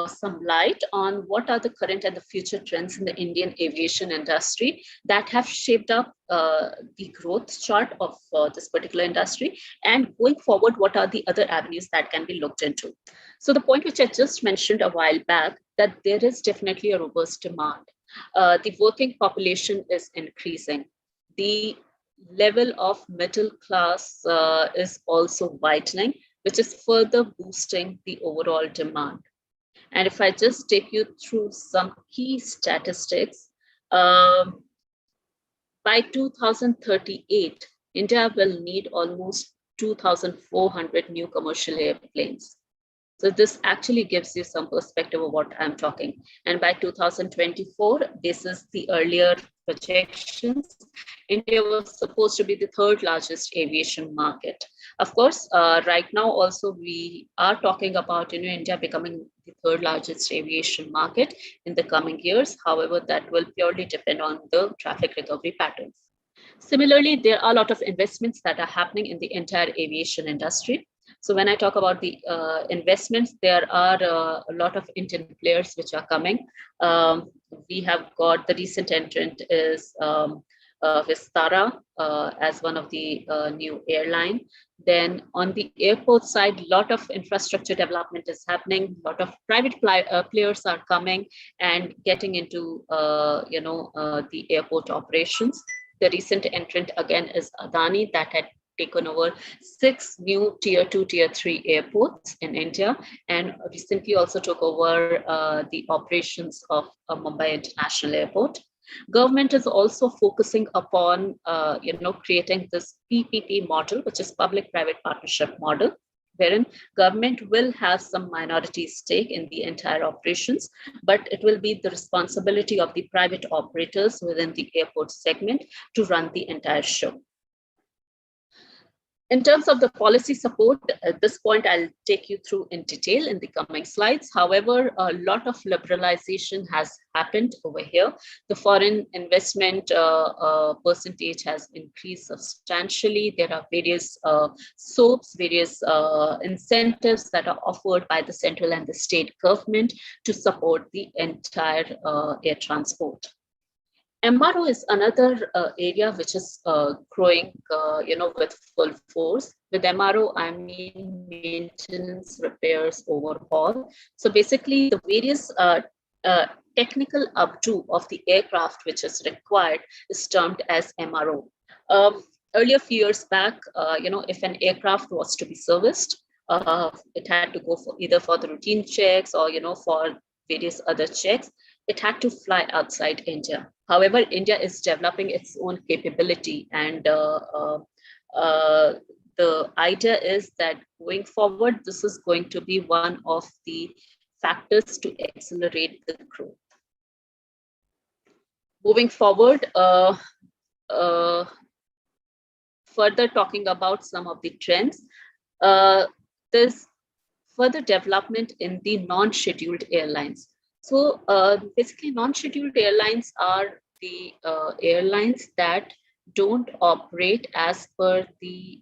some light on what are the current and the future trends in the Indian aviation industry that have shaped up the growth chart of this particular industry. And going forward, what are the other avenues that can be looked into? So the point which I just mentioned a while back, that there is definitely a robust demand. The working population is increasing. The level of middle class is also widening, which is further boosting the overall demand. And if I just take you through some key statistics, by 2038, India will need almost 2,400 new commercial airplanes. So this actually gives you some perspective of what I'm talking. And by 2024, this is the earlier projections, India was supposed to be the third largest aviation market. Of course, right now also we are talking about India becoming the third largest aviation market in the coming years. However, that will purely depend on the traffic recovery patterns. Similarly, there are a lot of investments that are happening in the entire aviation industry. So when I talk about the investments, there are a lot of Indian players which are coming. We have got the recent entrant is Vistara as one of the new airline. Then on the airport side, a lot of infrastructure development is happening. A lot of private players are coming and getting into the airport operations. The recent entrant again is Adani that had taken over 6 new tier 2, tier 3 airports in India, and recently also took over the operations of Mumbai International Airport. Government is also focusing upon creating this PPP model, which is public-private partnership model, wherein government will have some minority stake in the entire operations, but it will be the responsibility of the private operators within the airport segment to run the entire show. In terms of the policy support, at this point, I'll take you through in detail in the coming slides. However, a lot of liberalization has happened over here. The foreign investment percentage has increased substantially. There are various SOAPs, various incentives that are offered by the central and the state government to support the entire air transport. MRO is another area which is growing, with full force. With MRO, I mean maintenance, repairs, overhaul. So basically, the various technical updo of the aircraft which is required is termed as MRO. Earlier, few years back, if an aircraft was to be serviced, it had to go for either for the routine checks or for various other checks. It had to fly outside India. However, India is developing its own capability, and the idea is that going forward, this is going to be one of the factors to accelerate the growth. Moving forward, further talking about some of the trends, there's further development in the non-scheduled airlines. So basically, non-scheduled airlines are the airlines that don't operate as per the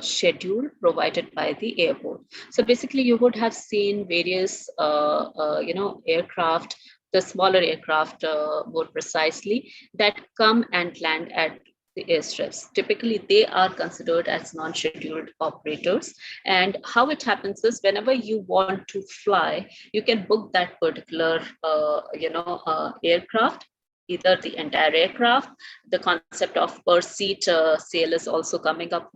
schedule provided by the airport. So basically, you would have seen various, aircraft, the smaller aircraft more precisely, that come and land at the airstrips. Typically, they are considered as non-scheduled operators. And how it happens is whenever you want to fly, you can book that particular, aircraft, either the entire aircraft. The concept of per seat sale is also coming up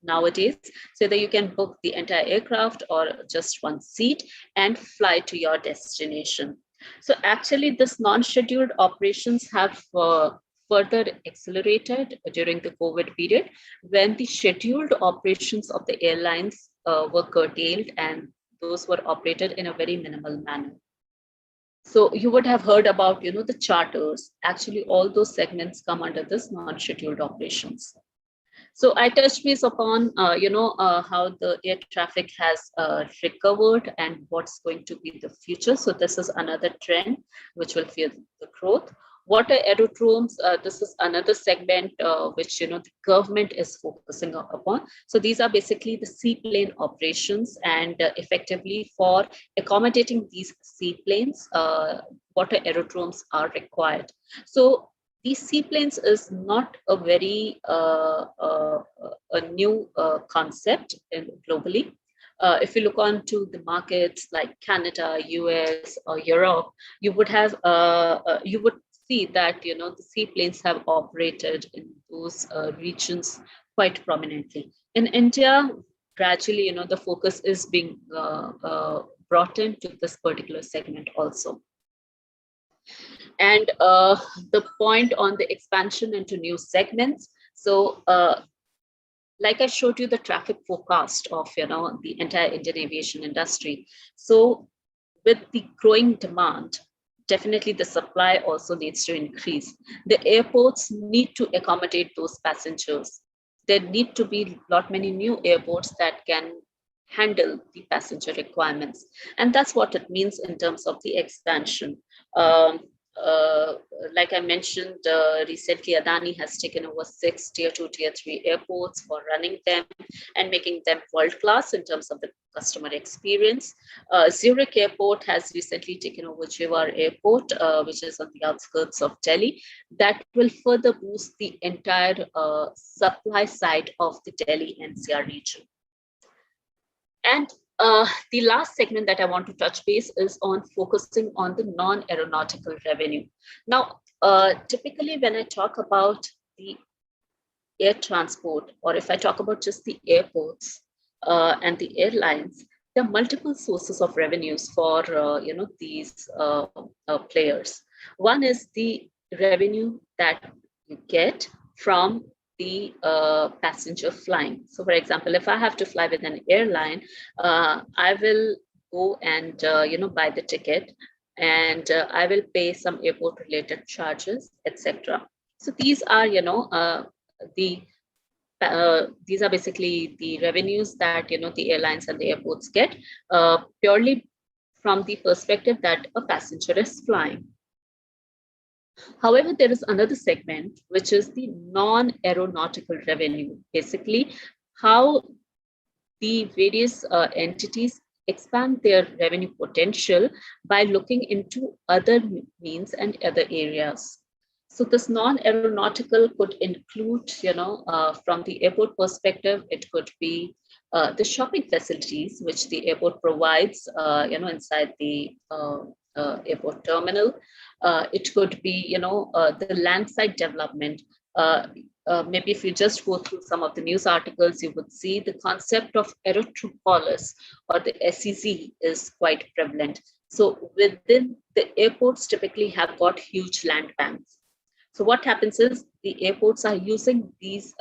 nowadays. So that you can book the entire aircraft or just one seat and fly to your destination. So actually, this non-scheduled operations have further accelerated during the COVID period, when the scheduled operations of the airlines were curtailed, and those were operated in a very minimal manner. So you would have heard about, the charters. Actually, all those segments come under this non-scheduled operations. So I touched base upon, how the air traffic has recovered and what's going to be the future. So this is another trend which will fuel the growth. Water aerodromes, this is another segment which the government is focusing upon. So these are basically the seaplane operations, and effectively for accommodating these seaplanes, water aerodromes are required. So these seaplanes is not a very a new concept globally. If you look on to the markets like Canada, US, or Europe, you would have you would see that the seaplanes have operated in those regions quite prominently. In India, gradually, the focus is being brought into this particular segment also. And the point on the expansion into new segments. So like I showed you the traffic forecast of the entire Indian aviation industry. So with the growing demand, definitely the supply also needs to increase. The airports need to accommodate those passengers. There need to be many new airports that can handle the passenger requirements. And that's what it means in terms of the expansion. Like I mentioned, recently Adani has taken over 6 tier 2, tier 3 airports for running them and making them world-class in terms of the customer experience. Zurich Airport has recently taken over Jewar Airport, which is on the outskirts of Delhi. That will further boost the entire supply side of the Delhi NCR region. And the last segment that I want to touch base is on focusing on the non-aeronautical revenue. Now, typically when I talk about the air transport, or if I talk about just the airports and the airlines, there are multiple sources of revenues for these players. One is the revenue that you get from the passenger flying. So for example, if I have to fly with an airline, I will go and buy the ticket, and I will pay some airport related charges, etc. So these are the these are basically the revenues that the airlines and the airports get purely from the perspective that a passenger is flying. However, there is another segment which is the non-aeronautical revenue. Basically, how the various entities expand their revenue potential by looking into other means and other areas. So this non-aeronautical could include, from the airport perspective, it could be the shopping facilities which the airport provides, inside the airport terminal. It could be, the landside development. Maybe if you just go through some of the news articles, you would see the concept of aerotropolis or the SEZ is quite prevalent. So within the airports typically have got huge land banks. So what happens is the airports are using these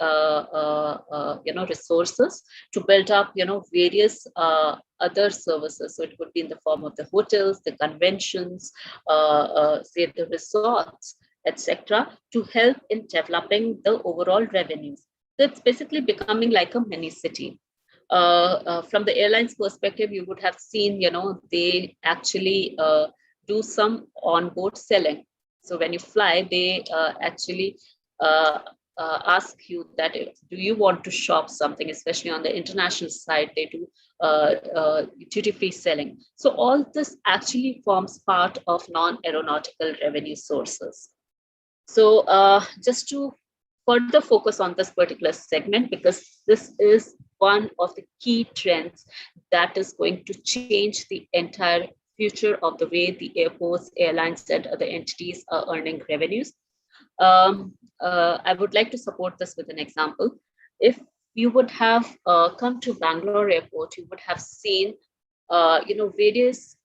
resources to build up various other services. So it could be in the form of the hotels, the conventions, say the resorts, etc., to help in developing the overall revenues. So it's basically becoming like a mini city. From the airlines perspective, you would have seen, they actually do some onboard selling. So when you fly, they actually ask you that do you want to shop something, especially on the international side, they do duty-free selling. So all this actually forms part of non-aeronautical revenue sources. So just to further focus on this particular segment, because this is one of the key trends that is going to change the entire future of the way the airports, airlines, and other entities are earning revenues. I would like to support this with an example. If you would have come to Bangalore airport, you would have seen, various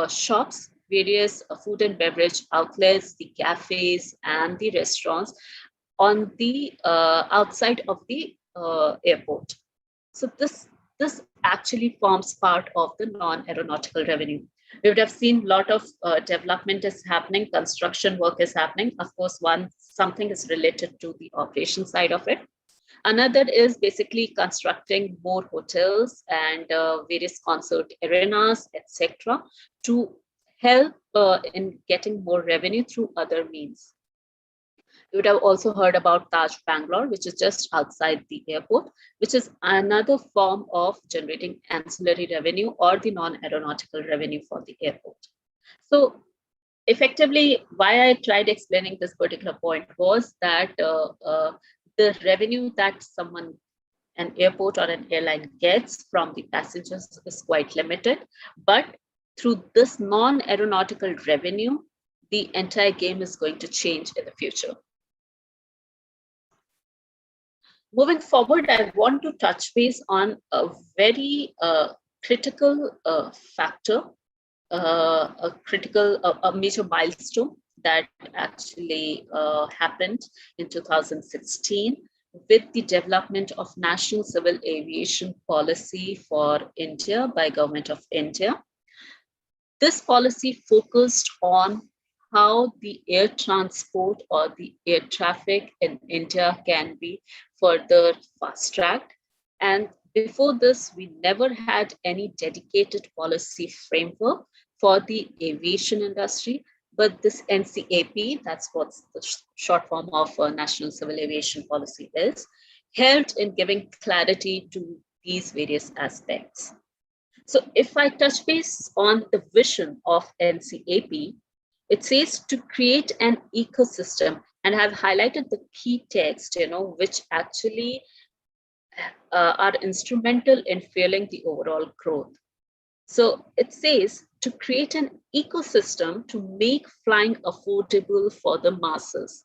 shops, various food and beverage outlets, the cafes, and the restaurants on the outside of the airport. So this actually forms part of the non-aeronautical revenue. We would have seen a lot of development is happening, construction work is happening. Of course, something is related to the operation side of it. Another is basically constructing more hotels and various concert arenas, etc., to help in getting more revenue through other means. You would have also heard about Taj Bangalore, which is just outside the airport, which is another form of generating ancillary revenue or the non-aeronautical revenue for the airport. So effectively, why I tried explaining this particular point was that the revenue that an airport or an airline gets from the passengers is quite limited. But through this non-aeronautical revenue, the entire game is going to change in the future. Moving forward, I want to touch base on a very critical factor, a major milestone that actually happened in 2016 with the development of National Civil Aviation Policy for India by Government of India. This policy focused on how the air transport or the air traffic in India can be further fast-tracked. And before this, we never had any dedicated policy framework for the aviation industry, but this NCAP, that's what the short form of National Civil Aviation Policy is, helped in giving clarity to these various aspects. So if I touch base on the vision of NCAP, it says to create an ecosystem, and I've highlighted the key text, which actually are instrumental in fueling the overall growth. So it says to create an ecosystem to make flying affordable for the masses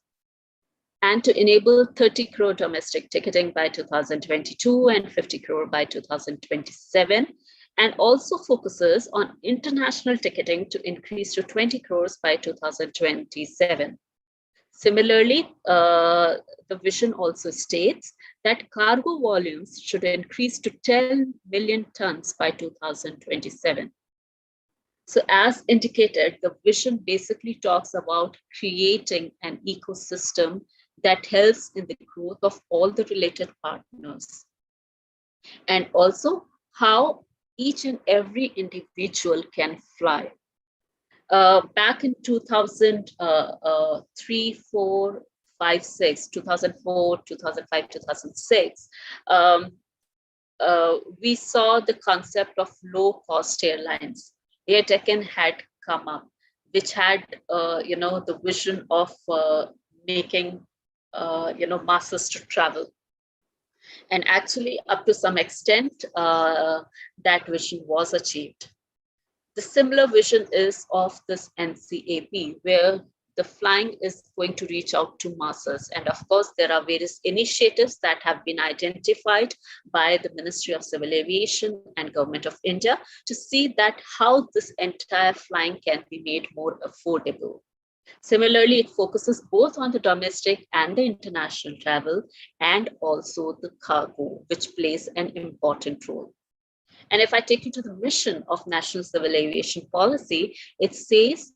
and to enable 30 crore domestic ticketing by 2022 and 50 crore by 2027. And also focuses on international ticketing to increase to 20 crores by 2027. Similarly, the vision also states that cargo volumes should increase to 10 million tons by 2027. So as indicated, the vision basically talks about creating an ecosystem that helps in the growth of all the related partners, and also how each and every individual can fly. Back in 2003, 4, 5, 6, 2004, 2005, 2006, um, we saw the concept of low-cost airlines. Air had come up, which had, the vision of making, masses to travel. And actually, up to some extent, that vision was achieved. The similar vision is of this N.C.A.P, where the flying is going to reach out to masses. And of course, there are various initiatives that have been identified by the Ministry of Civil Aviation and Government of India to see that how this entire flying can be made more affordable. Similarly, it focuses both on the domestic and the international travel, and also the cargo, which plays an important role. And if I take you to the mission of National Civil Aviation Policy, it says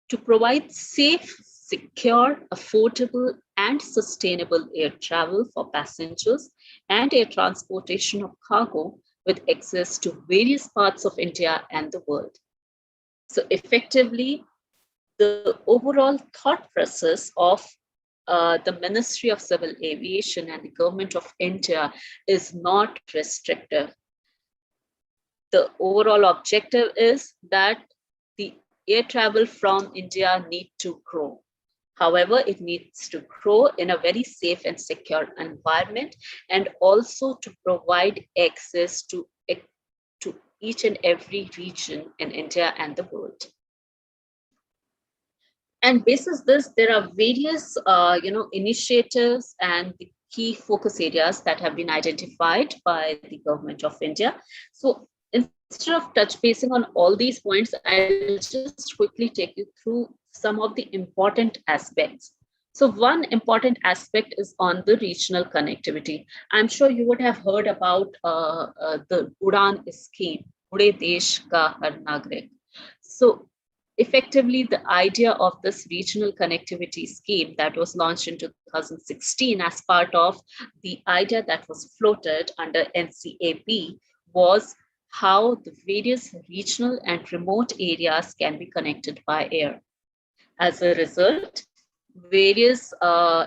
to provide safe, secure, affordable, and sustainable air travel for passengers and air transportation of cargo with access to various parts of India and the world. So effectively, the overall thought process of the Ministry of Civil Aviation and the Government of India is not restrictive. The overall objective is that the air travel from India need to grow. However, it needs to grow in a very safe and secure environment, and also to provide access to each and every region in India and the world. And basis this, there are various initiatives and the key focus areas that have been identified by the Government of India. So instead of touch basing on all these points, I'll just quickly take you through some of the important aspects. So one important aspect is on the regional connectivity. I'm sure you would have heard about the Udan scheme, Ude Desh Ka Har Nagrik. So effectively, the idea of this regional connectivity scheme that was launched in 2016 as part of the idea that was floated under N.C.A.P was how the various regional and remote areas can be connected by air. As a result, various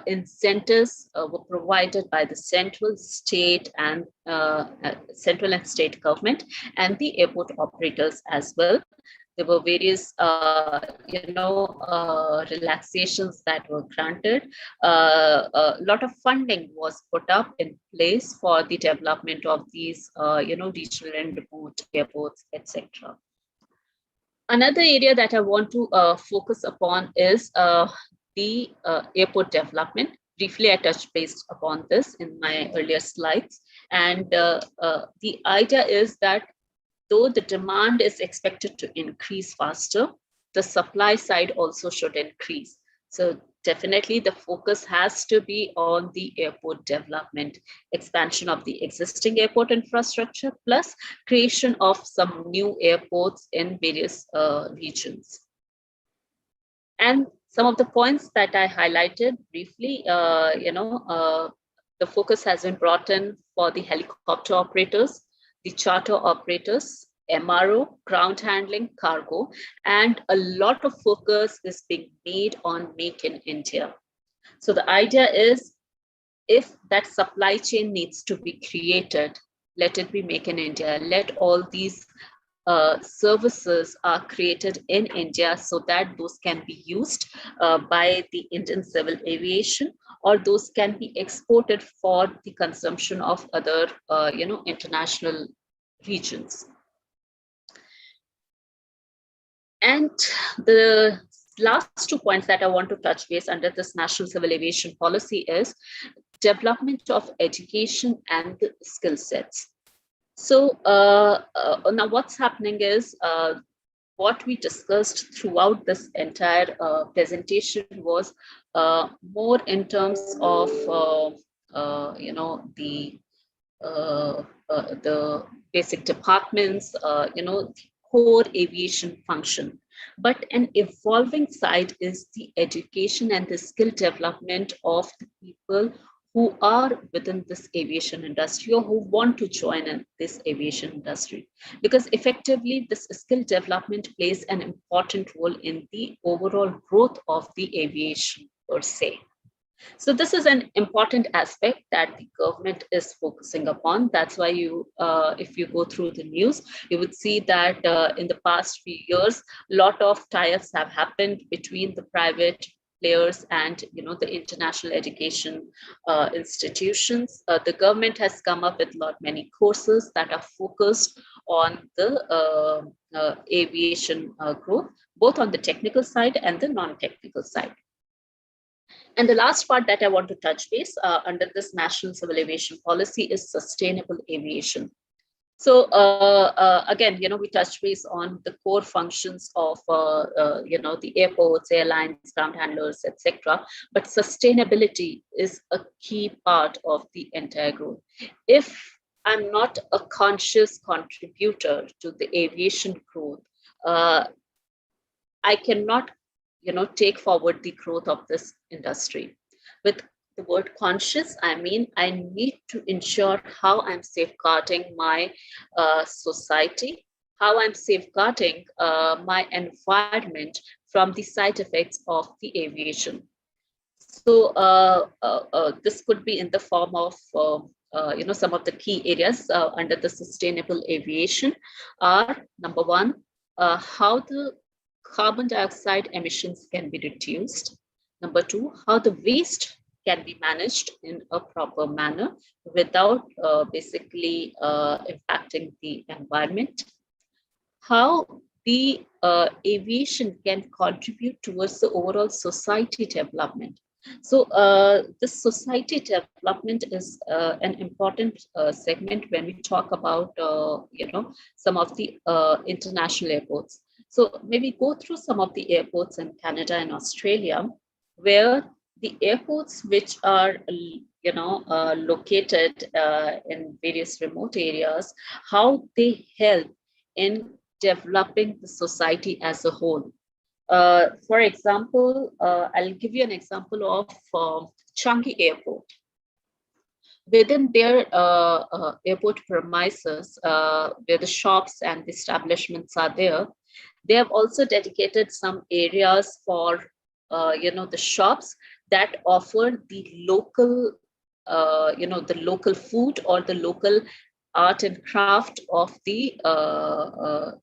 incentives were provided by the central and state government and the airport operators as well. There were various, relaxations that were granted. A lot of funding was put up in place for the development of these, regional and remote airports, etc. Another area that I want to focus upon is the airport development. Briefly, I touched base upon this in my earlier slides. And the idea is that though the demand is expected to increase faster, the supply side also should increase. So definitely the focus has to be on the airport development, expansion of the existing airport infrastructure, plus creation of some new airports in various regions. And some of the points that I highlighted briefly, the focus has been brought in for the helicopter operators, the charter operators, MRO, ground handling, cargo, and a lot of focus is being made on Make in India. So the idea is, if that supply chain needs to be created, let it be Make in India. Let all these services are created in India so that those can be used by the Indian Civil Aviation, or those can be exported for the consumption of other, international regions. And the last 2 points that I want to touch base under this National Civil Aviation Policy is development of education and the skill sets. So now what's happening is what we discussed throughout this entire presentation was more in terms of the basic departments, the core aviation function. But an evolving side is the education and the skill development of the people who are within this aviation industry or who want to join in this aviation industry. Because effectively, this skill development plays an important role in the overall growth of the aviation per se. So this is an important aspect that the government is focusing upon. That's why if you go through the news, you would see that in the past few years, a lot of tie-ups have happened between the private players and the international education institutions. The government has come up with many courses that are focused on the aviation growth, both on the technical side and the non-technical side. And the last part that I want to touch base under this National Civil Aviation Policy is sustainable aviation. So again, we touch base on the core functions of the airports, airlines, ground handlers, etc. But sustainability is a key part of the entire growth. If I'm not a conscious contributor to the aviation growth, I cannot take forward the growth of this industry. With the word conscious, I mean I need to ensure how I'm safeguarding my society, how I'm safeguarding my environment from the side effects of the aviation. So this could be in the form of some of the key areas under the sustainable aviation are: number one, how the carbon dioxide emissions can be reduced. Number two, how the waste can be managed in a proper manner without basically impacting the environment. How the aviation can contribute towards the overall society development. So this society development is an important segment when we talk about some of the international airports. So maybe go through some of the airports in Canada and Australia, where the airports which are located in various remote areas, how they help in developing the society as a whole. For example, I'll give you an example of Changi Airport. Within their airport premises, where the shops and the establishments are there, they have also dedicated some areas for the shops that offer the local the local food or the local art and craft of the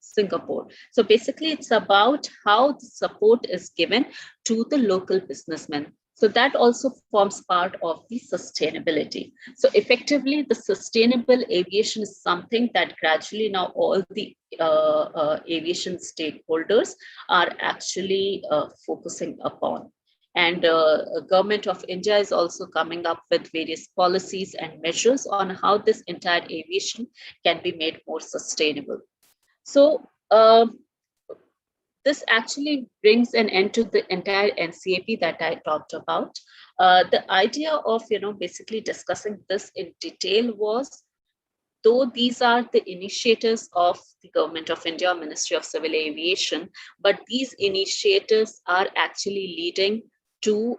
Singapore. So basically, it's about how the support is given to the local businessmen. So that also forms part of the sustainability. So effectively, the sustainable aviation is something that gradually now all the aviation stakeholders are actually focusing upon. And government of India is also coming up with various policies and measures on how this entire aviation can be made more sustainable. So this actually brings an end to the entire NCAP that I talked about. The idea of basically discussing this in detail was, though these are the initiatives of the Government of India, Ministry of Civil Aviation, but these initiatives are actually leading to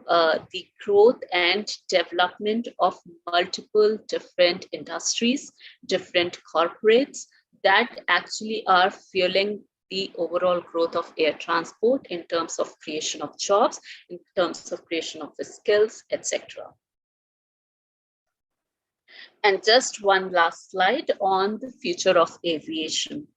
the growth and development of multiple different industries, different corporates that actually are fueling the overall growth of air transport in terms of creation of jobs, in terms of creation of the skills, etc. And just one last slide on the future of aviation.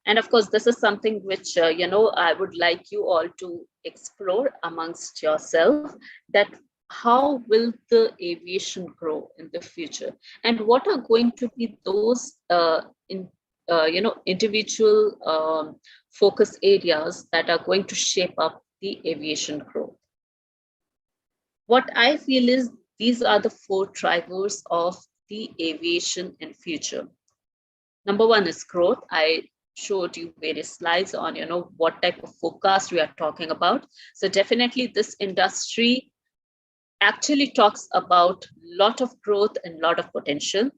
And of course, this is something which, I would like you all to explore amongst yourself, that how will the aviation grow in the future? And what are going to be those individual focus areas that are going to shape up the aviation growth? What I feel is these are the four drivers of the aviation in future. Number one is growth. I showed you various slides on what type of forecast we are talking about. So definitely this industry actually talks about a lot of growth and a lot of potential.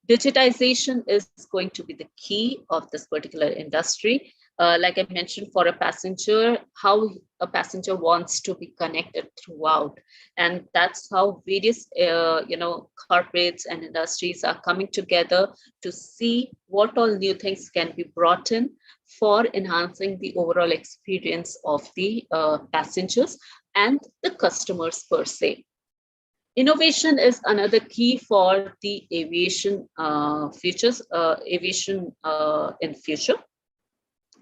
Digitization is going to be the key of this particular industry. like I mentioned, for a passenger, how a passenger wants to be connected throughout. And that's how various, corporates and industries are coming together to see what all new things can be brought in for enhancing the overall experience of the passengers and the customers per se. Innovation is another key for the aviation in future.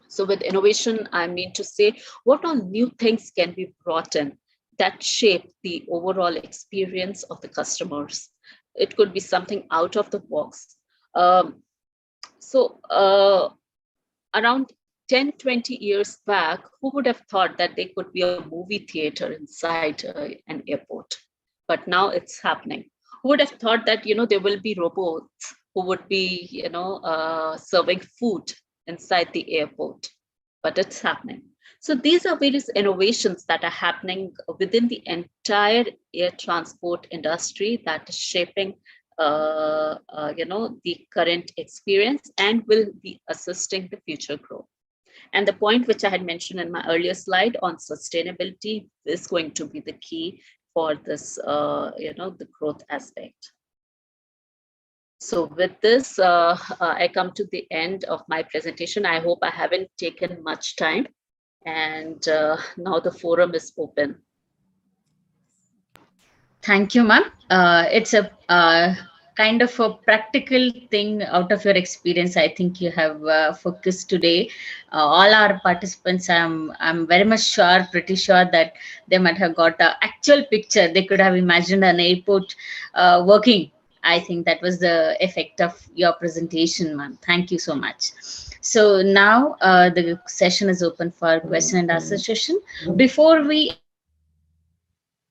So with innovation, I mean to say, what all new things can be brought in that shape the overall experience of the customers? It could be something out of the box. Um, so around 10, 20 years back, who would have thought that there could be a movie theater inside an airport? But now it's happening. Who would have thought that, there will be robots who would be, serving food inside the airport? But it's happening. So these are various innovations that are happening within the entire air transport industry that is shaping, the current experience and will be assisting the future growth. And the point which I had mentioned in my earlier slide on sustainability is going to be the key for this, the growth aspect. So with this, I come to the end of my presentation. I hope I haven't taken much time. And now the forum is open. Thank you, ma'am. It's a kind of a practical thing out of your experience. I think you have focused today. All our participants, I'm very much sure, pretty sure that they might have got an actual picture. They could have imagined an airport working. I think that was the effect of your presentation, ma'am. Thank you so much. So now the session is open for question and answer session. Before we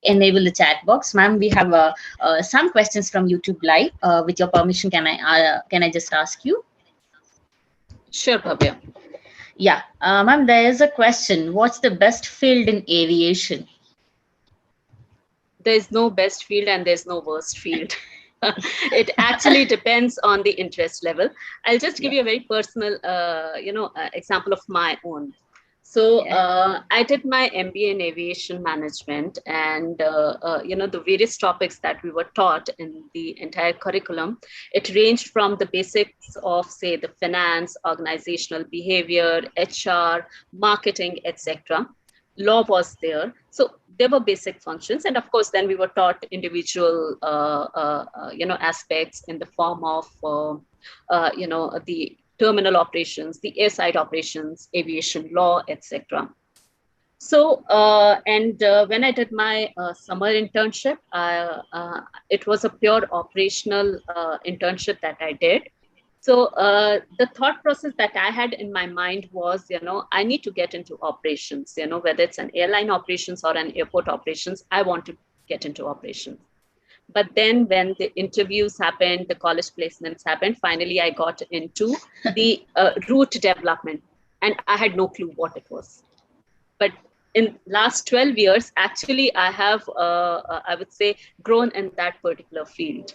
enable the chat box, ma'am, we have some questions from YouTube Live. With your permission, can I just ask you? Sure, Bhavya. Yeah, ma'am, there is a question. What's the best field in aviation? There's no best field and there's no worst field. It actually depends on the interest level. I'll just give Yeah. you a very personal, example of my own. So Yeah. I did my MBA in aviation management, and the various topics that we were taught in the entire curriculum. It ranged from the basics of, say, the finance, organizational behavior, HR, marketing, etc. Law was there, so there were basic functions, and of course then we were taught individual aspects in the form of the terminal operations, the airside operations, aviation law, etc. So and when I did my summer internship, it was a pure operational internship that I did. So the thought process that I had in my mind was, I need to get into operations, whether it's an airline operations or an airport operations, I want to get into operations. But then when the interviews happened, the college placements happened, finally I got into the route development, and I had no clue what it was. But in last 12 years, actually, I have, I would say, grown in that particular field.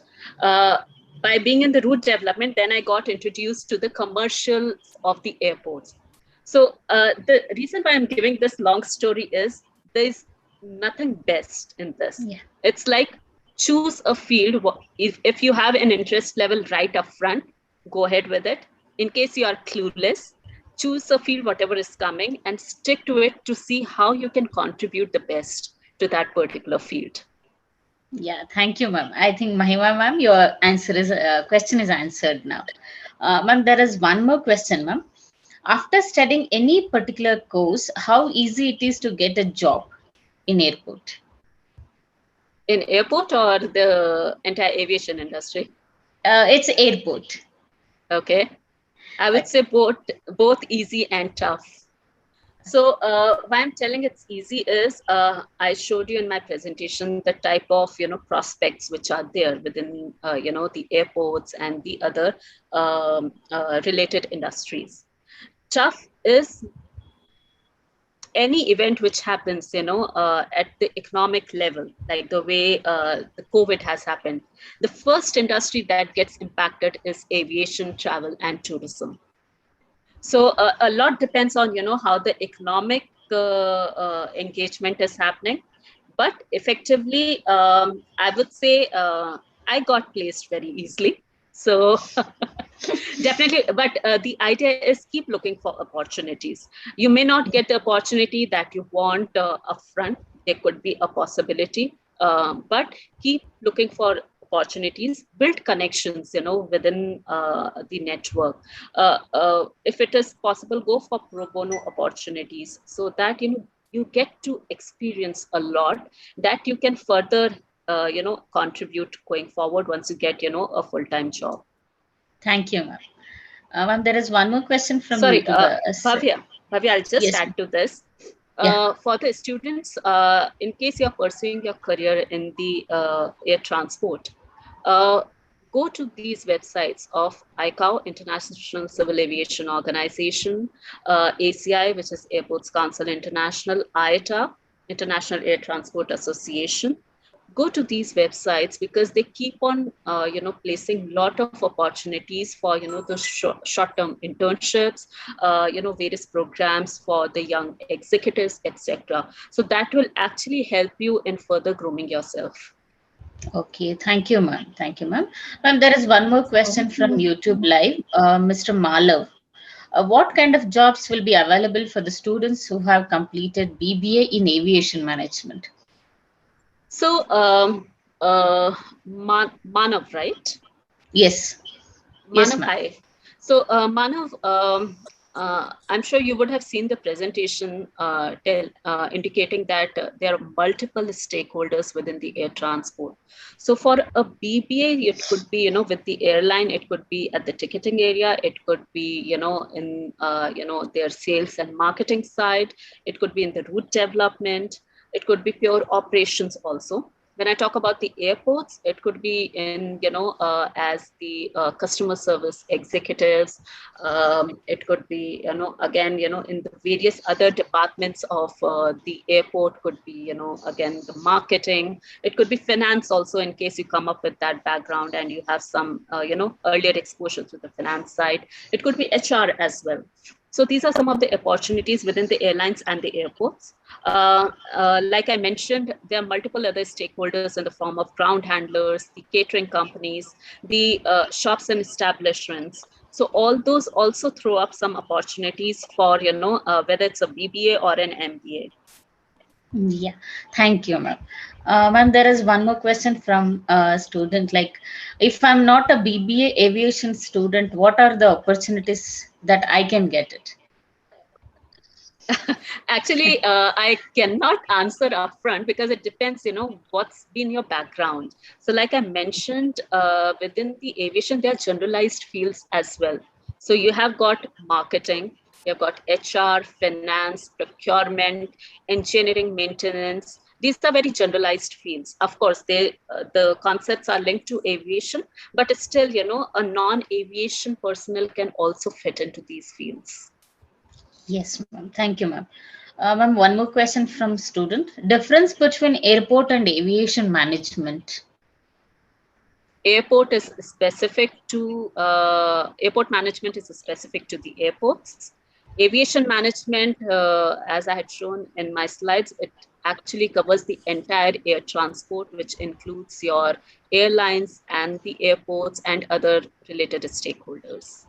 By being in the route development, then I got introduced to the commercials of the airports. So the reason why I'm giving this long story is there's nothing best in this. Yeah. It's like choose a field. If you have an interest level right up front, go ahead with it. In case you are clueless, choose a field, whatever is coming, and stick to it to see how you can contribute the best to that particular field. Yeah, thank you, ma'am. I think Mahima, ma'am, your answer is question is answered now. Ma'am, there is one more question, ma'am. After studying any particular course, how easy it is to get a job in airport? In airport or the entire aviation industry? It's airport. Okay, I Uh, would say both easy and tough. So why I'm telling it's easy is I showed you in my presentation the type of prospects which are there within the airports and the other related industries. Tough is any event which happens at the economic level, like the way the COVID has happened. The first industry that gets impacted is aviation, travel, and tourism. So a lot depends on, how the economic engagement is happening. But effectively, I would say I got placed very easily. So definitely, but the idea is keep looking for opportunities. You may not get the opportunity that you want upfront. There could be a possibility, but keep looking for opportunities. Build connections, within the network. If it is possible, go for pro bono opportunities so that you get to experience a lot that you can further contribute going forward once you get a full-time job. Thank you, ma'am. Ma'am, there is one more question from Sorry, YouTube. Bhavya, I'll just Yes, add ma'am. to this. Yeah. For the students, in case you're pursuing your career in the air transport, uh, go to these websites of ICAO, International Civil Aviation Organization, ACI, which is Airports Council International, IATA, International Air Transport Association. Go to these websites because they keep on placing lot of opportunities for the short-term internships, various programs for the young executives, etc. So that will actually help you in further grooming yourself. Okay, thank you, ma'am. Thank you, ma'am. Ma'am, there is one more question from YouTube Live. Mr. Malav, what kind of jobs will be available for the students who have completed BBA in aviation management? So Manav, right? Yes, yes, Manav, ma'am. hi. So, Manav, I'm sure you would have seen the presentation indicating that there are multiple stakeholders within the air transport. So, for a BBA, it could be, with the airline, it could be at the ticketing area, it could be, in, their sales and marketing side, it could be in the route development, it could be pure operations also. When I talk about the airports, it could be in, as the customer service executives. It could be, again, in the various other departments of the airport, could be, again, the marketing. It could be finance also, in case you come up with that background and you have some, earlier exposures with the finance side. It could be HR as well. So these are some of the opportunities within the airlines and the airports. Like I mentioned, there are multiple other stakeholders in the form of ground handlers, the catering companies, the shops and establishments. So all those also throw up some opportunities for, whether it's a BBA or an MBA. Yeah, thank you, ma'am. Ma'am, there is one more question from a student. Like, if I'm not a BBA aviation student, what are the opportunities that I can get it? Actually, I cannot answer upfront because it depends, what's been your background. So like I mentioned, within the aviation, there are generalized fields as well. So you have got marketing, you've got HR, finance, procurement, engineering, maintenance. These are very generalized fields. Of course, the concepts are linked to aviation, but it's still, a non-aviation personnel can also fit into these fields. Yes, ma'am. Thank you, ma'am. Ma'am, one more question from student. Difference between airport and aviation management. Airport management is specific to the airports. Aviation management, as I had shown in my slides, it actually covers the entire air transport, which includes your airlines and the airports and other related stakeholders.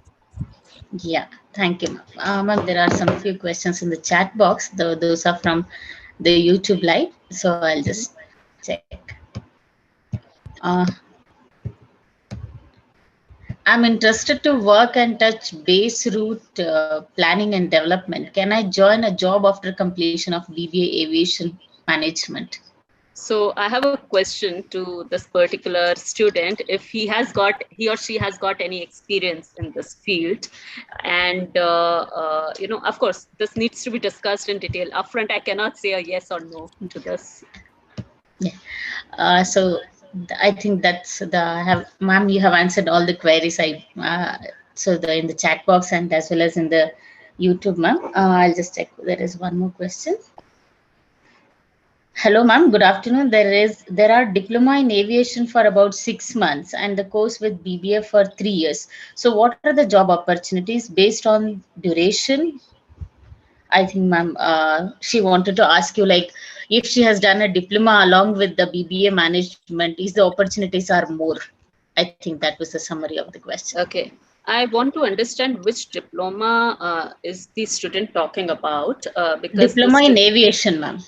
Yeah, thank you, ma'am. Ma'am, there are some few questions in the chat box. Those are from the YouTube live. So I'll just check. Uh, I'm interested to work and touch base route planning and development. Can I join a job after completion of BBA Aviation Management? So I have a question to this particular student, if he or she has got any experience in this field. And, of course, this needs to be discussed in detail. Upfront, I cannot say a yes or no to this. Yeah. I think that's ma'am, you have answered all the queries. So in the chat box and as well as in the YouTube, ma'am. I'll just check. There is one more question. Hello, ma'am. Good afternoon. There are diploma in aviation for about 6 months and the course with BBA for 3 years. So, what are the job opportunities based on duration? I think, ma'am, she wanted to ask you like if she has done a diploma along with the BBA management, is the opportunities are more? I think that was the summary of the question. Okay. I want to understand which diploma is the student talking about because Diploma in aviation, ma'am.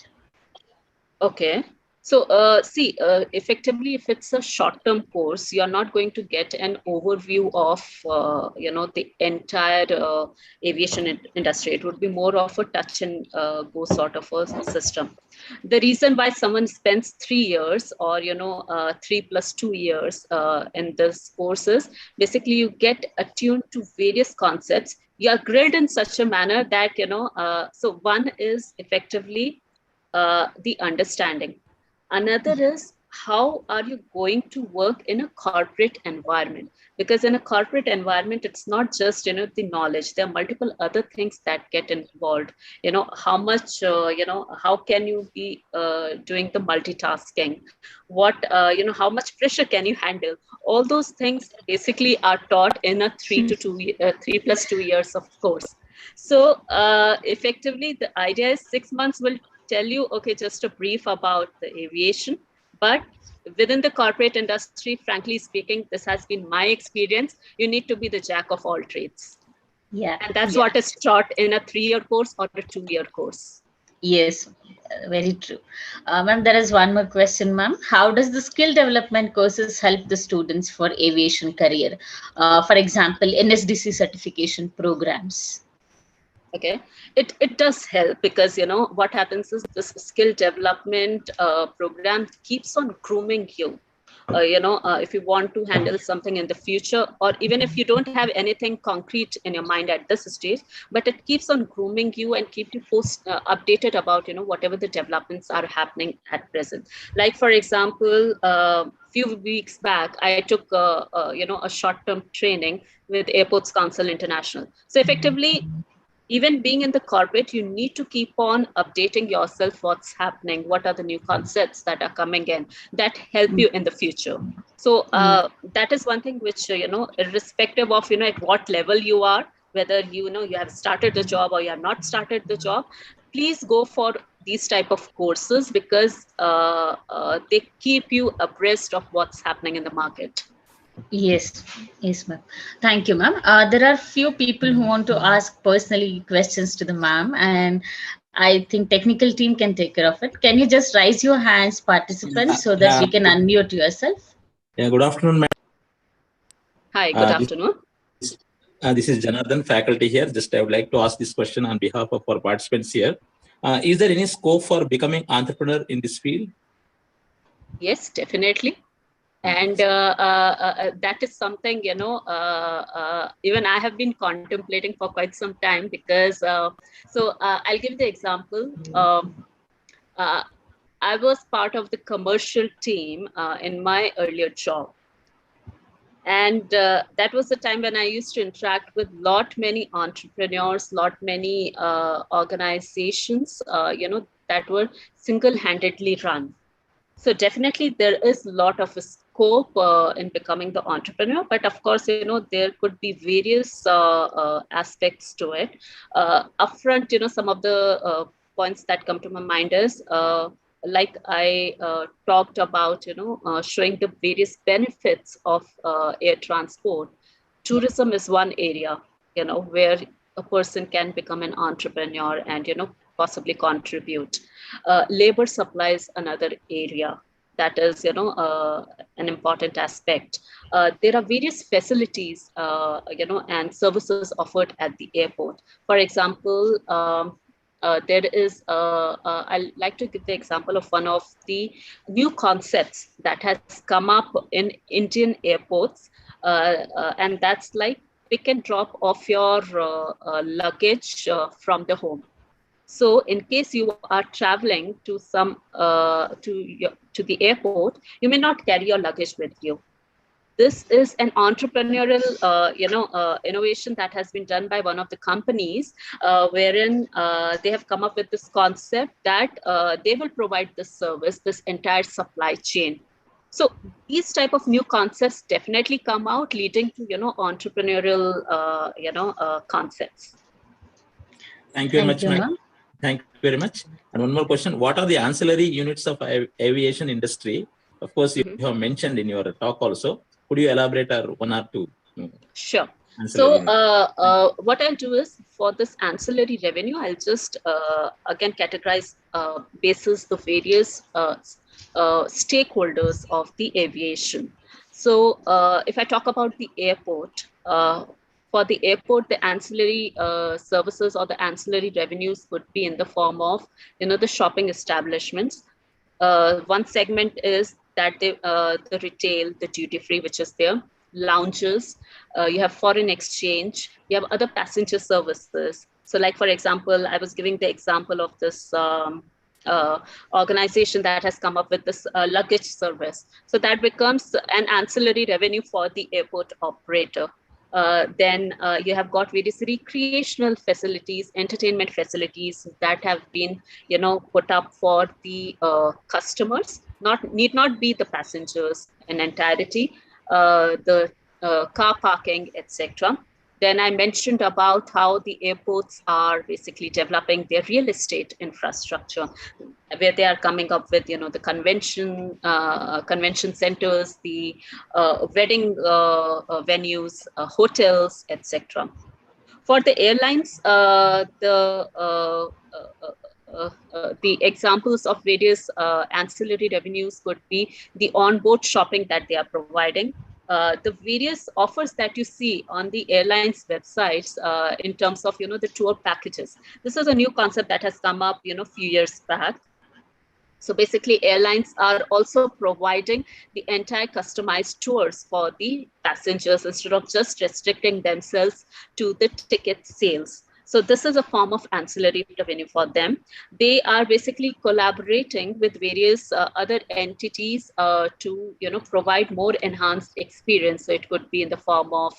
Okay. So, see, effectively, if it's a short-term course, you're not going to get an overview of, the entire aviation industry. It would be more of a touch and go sort of a system. The reason why someone spends 3 years or, 3 plus 2 years in this course is basically you get attuned to various concepts. You are grilled in such a manner that, so one is effectively the understanding. Another is how are you going to work in a corporate environment? Because in a corporate environment, it's not just the knowledge. There are multiple other things that get involved. How much how can you be doing the multitasking? What how much pressure can you handle? All those things basically are taught in a 3 plus 2 years of course. So effectively, the idea is 6 months will tell you, okay, just a brief about the aviation. But within the corporate industry, frankly speaking, this has been my experience. You need to be the jack of all trades. Yeah, And that's yeah. what is taught in a 3-year course or a 2-year course. Yes, very true. Ma'am, there is one more question, ma'am. How does the skill development courses help the students for aviation career? For example, NSDC certification programs. Okay, it does help because what happens is this skill development program keeps on grooming you. If you want to handle something in the future, or even if you don't have anything concrete in your mind at this stage, but it keeps on grooming you and keep you updated about whatever the developments are happening at present. Like for example, few weeks back I took a short-term training with Airports Council International. So effectively, even being in the corporate, you need to keep on updating yourself, what's happening, what are the new concepts that are coming in that help you in the future. So that is one thing which irrespective of at what level you are, whether you have started the job or you have not started the job, please go for these type of courses because they keep you abreast of what's happening in the market. Yes, yes, ma'am. Thank you, ma'am. There are few people who want to ask personally questions to the ma'am, and I think technical team can take care of it. Can you just raise your hands, participants, so that Yeah, you can unmute yourself? yeah. Good afternoon, ma'am. Hi, good This afternoon. this is Janardhan, faculty here. Just I would like to ask this question on behalf of our participants here. Is there any scope for becoming entrepreneur in this field? Yes, definitely. And that is something even I have been contemplating for quite some time because I'll give the example. Uh, I was part of the commercial team in my earlier job, and that was the time when I used to interact with lot many entrepreneurs, lot many organizations that were single-handedly run. So definitely there is a lot of a scope in becoming the entrepreneur, but of course, there could be various aspects to it. Upfront, some of the points that come to my mind is like I talked about, showing the various benefits of air transport. Tourism is one area, where a person can become an entrepreneur and, possibly contribute. Labor supply is another area that is an important aspect. There are various facilities and services offered at the airport. For example, there is I'll like to give the example of one of the new concepts that has come up in Indian airports, and that's like pick and drop of your luggage from the home. So in case you are traveling to to the airport, you may not carry your luggage with you. This is an entrepreneurial, innovation that has been done by one of the companies, wherein they have come up with this concept that they will provide this service, this entire supply chain. So these type of new concepts definitely come out, leading to entrepreneurial concepts. Thank you very Thank much, you, ma'am. ma'am. Thank you very much. And one more question: what are the ancillary units of aviation industry? Of course, you have mentioned in your talk also. Could you elaborate one or two? Sure. Ancillary So units? what I'll do is, for this ancillary revenue, I'll just again categorize basis the various stakeholders of the aviation. So if I talk about the airport, for the airport, the ancillary services or the ancillary revenues would be in the form of, the shopping establishments. One segment is that the retail, the duty free, which is there, lounges, you have foreign exchange, you have other passenger services. So like, for example, I was giving the example of this uh, organization that has come up with this luggage service. So that becomes an ancillary revenue for the airport operator. Then you have got various recreational facilities, entertainment facilities that have been, put up for the customers. Need not be the passengers in entirety. The car parking, etc. Then I mentioned about how the airports are basically developing their real estate infrastructure, where they are coming up with, the convention centers, the wedding venues, hotels, etc. For the airlines, the examples of various ancillary revenues would be the onboard shopping that they are providing, the various offers that you see on the airlines websites in terms of, the tour packages. This is a new concept that has come up, few years back. So basically, airlines are also providing the entire customized tours for the passengers instead of just restricting themselves to the ticket sales. So this is a form of ancillary revenue for them. They are basically collaborating with various other entities to, provide more enhanced experience. So it could be in the form of,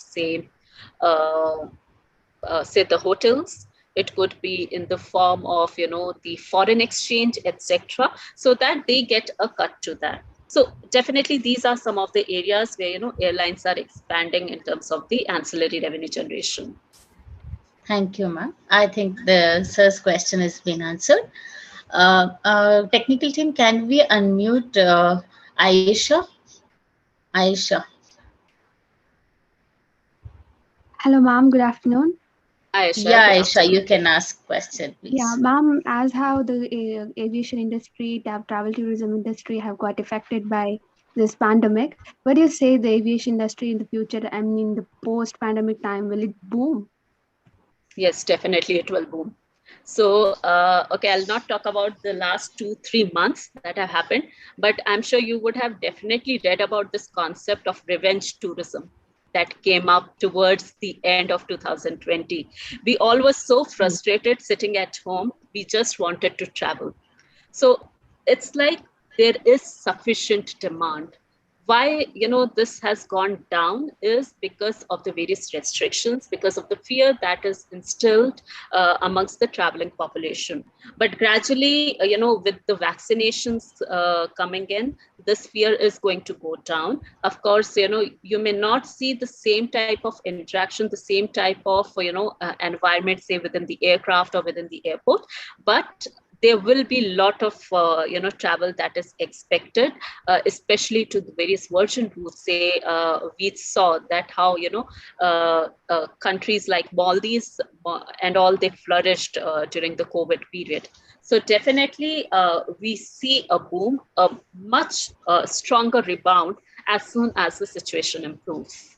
uh, say the hotels. It could be in the form of, the foreign exchange, etc., so that they get a cut to that. So definitely these are some of the areas where, airlines are expanding in terms of the ancillary revenue generation. Thank you, ma'am. I think the sir's question has been answered. Technical team, can we unmute Aisha? Aisha. Hello, ma'am. Good afternoon. Aisha, Yeah, good Aisha, you afternoon. can ask question, Yeah, please. ma'am. As how the aviation industry, travel tourism industry have got affected by this pandemic, what do you say the aviation industry in the future? I mean, the post-pandemic time, will it boom? Yes, definitely it will boom. So, okay, I'll not talk about the last 2-3 months that have happened, but I'm sure you would have definitely read about this concept of revenge tourism that came up towards the end of 2020. We all were so frustrated sitting at home. We just wanted to travel. So it's like there is sufficient demand. Why, this has gone down is because of the various restrictions, because of the fear that is instilled amongst the traveling population. But gradually, with the vaccinations coming in, this fear is going to go down. Of course, you may not see the same type of interaction, the same type of, environment, say within the aircraft or within the airport, but there will be a lot of travel that is expected, especially to the various virgin routes. Say we saw that how countries like Maldives and all, they flourished during the COVID period. So definitely we see a boom, a much stronger rebound as soon as the situation improves.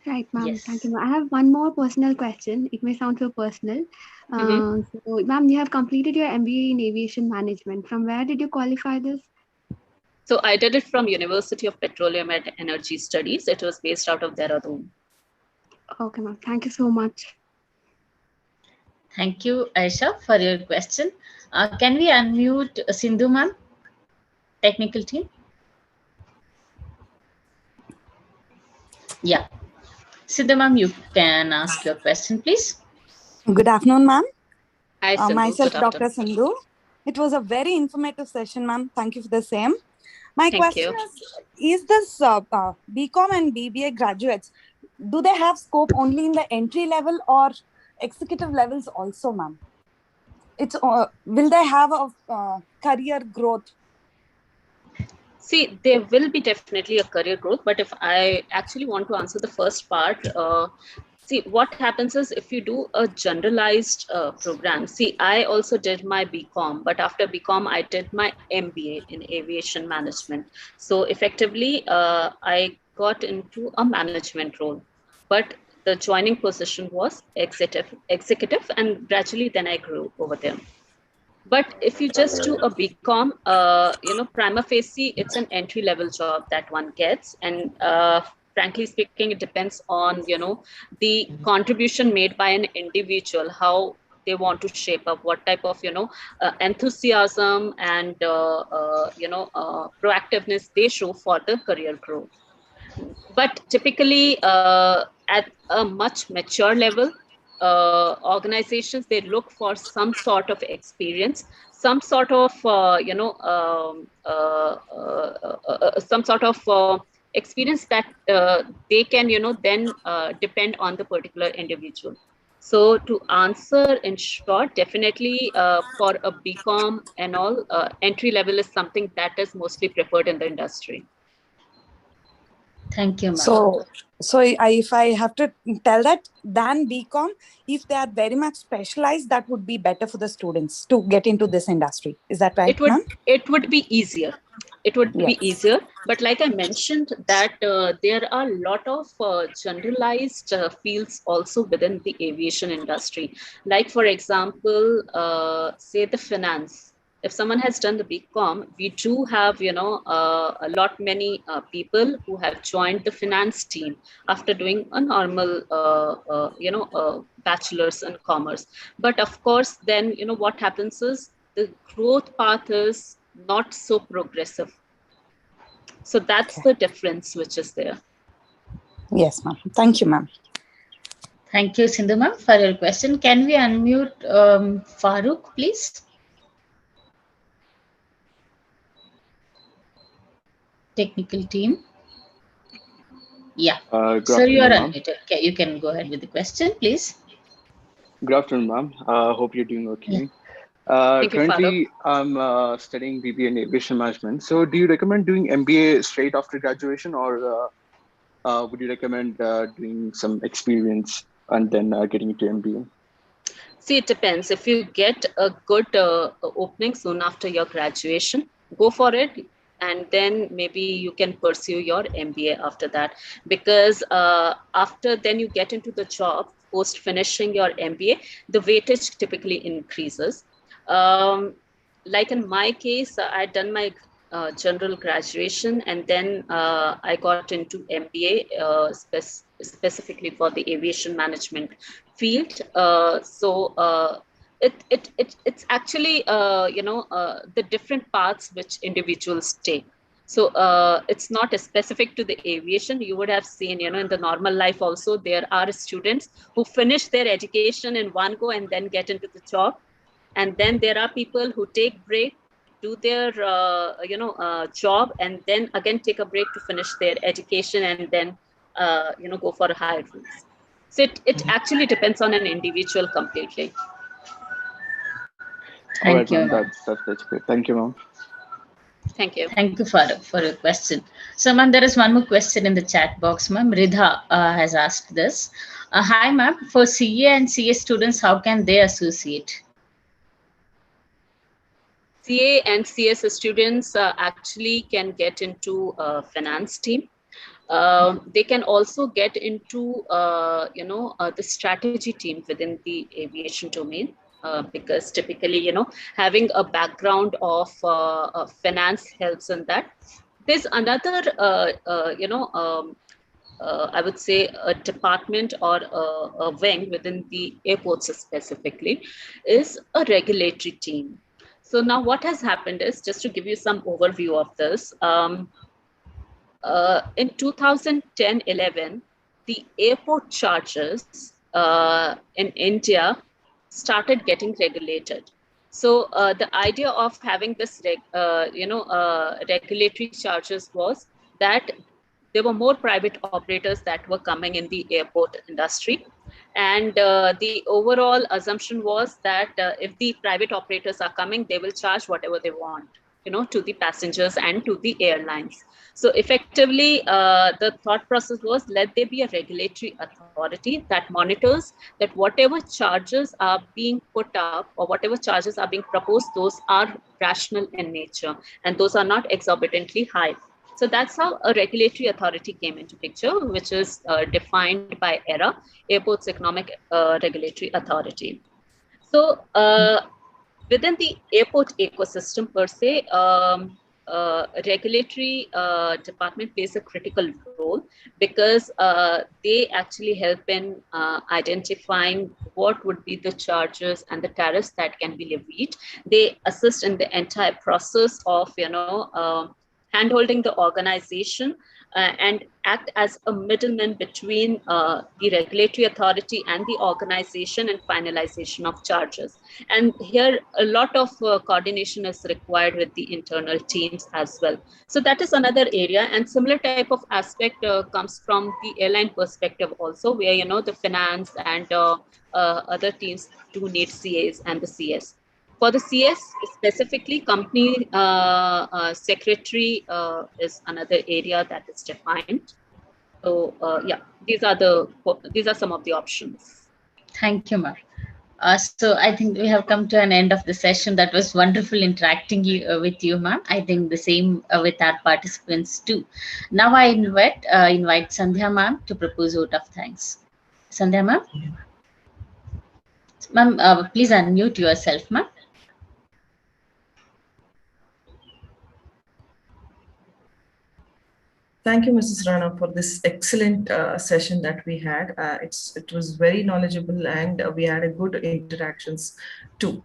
Right, ma'am. Thank you, Yes. ma'am. I have one more personal question. It may sound so personal. Mhm. So, ma'am, you have completed your MBA in aviation management. From where did you qualify this? So I did it from University of Petroleum and Energy Studies. It was based out of Dehradun. Okay, ma'am. Thank you so much. Thank you, Aisha, for your question. Can we unmute Sindhu, ma'am? Technical team. Yeah. Siddha ma'am, you can ask your question, please. Good afternoon, ma'am. Hi, Sindhu. Myself, Good Dr. afternoon. Sindhu. It was a very informative session, ma'am. Thank you for the same. My Thank question you. is this BCom and BBA graduates, do they have scope only in the entry level or executive levels also, ma'am? Will they have a career growth? See, there will be definitely a career growth, but if I actually want to answer the first part, see, what happens is if you do a generalized program, see, I also did my BCom, but after BCom, I did my MBA in aviation management. So effectively, I got into a management role, but the joining position was executive, and gradually then I grew over there. But if you just do a BCom, prima facie, it's an entry level job that one gets. And frankly speaking, it depends on, the contribution made by an individual, how they want to shape up, what type of, enthusiasm and, proactiveness they show for the career growth. But typically, at a much mature level, organizations, they look for some sort of experience, some sort of some sort of experience that they can then depend on the particular individual. So to answer in short, definitely for a BCom and all, entry level is something that is mostly preferred in the industry. Thank you, ma'am. If I have to tell that, than BCom, if they are very much specialized, that would be better for the students to get into this industry. Is that right, ma'am? It would be easier. It would be Yes. easier. But like I mentioned, that there are a lot of generalized fields also within the aviation industry. Like for example, say the finance. If someone has done the BCom, we do have, a lot many people who have joined the finance team after doing a normal, bachelor's in commerce. But of course, then, what happens is the growth path is not so progressive. So that's Okay. the difference which is there. Yes, ma'am. Thank you, ma'am. Thank you, Sindhu ma'am, for your question. Can we unmute Farooq, please? Technical team. Yeah. Sir, you are unmuted. Okay, you can go ahead with the question, please. Good afternoon, ma'am. Hope you're doing okay. Yeah. Thank you, Farooq. Currently, I'm studying BBA in aviation management. So, do you recommend doing MBA straight after graduation, or would you recommend doing some experience and then getting into MBA? See, it depends. If you get a good opening soon after your graduation, go for it. And then maybe you can pursue your MBA after that. Because after then you get into the job, post finishing your MBA, the weightage typically increases. Like in my case, I'd done my general graduation, and then I got into MBA specifically for the aviation management field. It's actually the different paths which individuals take. So it's not specific to the aviation. You would have seen, in the normal life also, there are students who finish their education in one go and then get into the job. And then there are people who take break, do their job, and then again take a break to finish their education, and then go for higher roles. So it actually depends on an individual completely. All right, Thank you, ma'am. ma'am. That's great. Thank you, ma'am. Thank you. Thank you, Farooq, for your question. So, ma'am, there is one more question in the chat box, ma'am. Ridha has asked this. Hi, ma'am. For CA and CS students, how can they associate? CA and CS students actually can get into a finance team. They can also get into the strategy team within the aviation domain, because typically having a background of finance helps in that. There's another I would say a department or a wing within the airports specifically is a regulatory team. So now what has happened is, just to give you some overview of this, in 2010-11, the airport charges in India started getting regulated. So the idea of having this, regulatory charges was that there were more private operators that were coming in the airport industry. And the overall assumption was that if the private operators are coming, they will charge whatever they want, to the passengers and to the airlines. So effectively, the thought process was, let there be a regulatory authority that monitors that whatever charges are being put up or whatever charges are being proposed, those are rational in nature and those are not exorbitantly high. So that's how a regulatory authority came into picture, which is defined by ERA, Airports Economic Regulatory Authority. So within the airport ecosystem per se, regulatory department plays a critical role because they actually help in identifying what would be the charges and the tariffs that can be levied. They assist in the entire process of, handholding the organization and act as a middleman between the regulatory authority and the organization and finalization of charges. And here, a lot of coordination is required with the internal teams as well. So that is another area. And similar type of aspect comes from the airline perspective also, where, the finance and other teams do need CAs and the CS. For the CS specifically, company secretary is another area that is defined. So yeah, these are some of the options. Thank you, Mar. So I think we have come to an end of the session. That was wonderful interacting with you, ma'am. I think the same with our participants too. Now I invite Sandhya, ma'am, to propose vote of thanks. Sandhya, ma'am. Ma'am, please unmute yourself, ma'am. Thank you, Mrs. Rana, for this excellent session that we had. It was very knowledgeable and we had a good interactions too.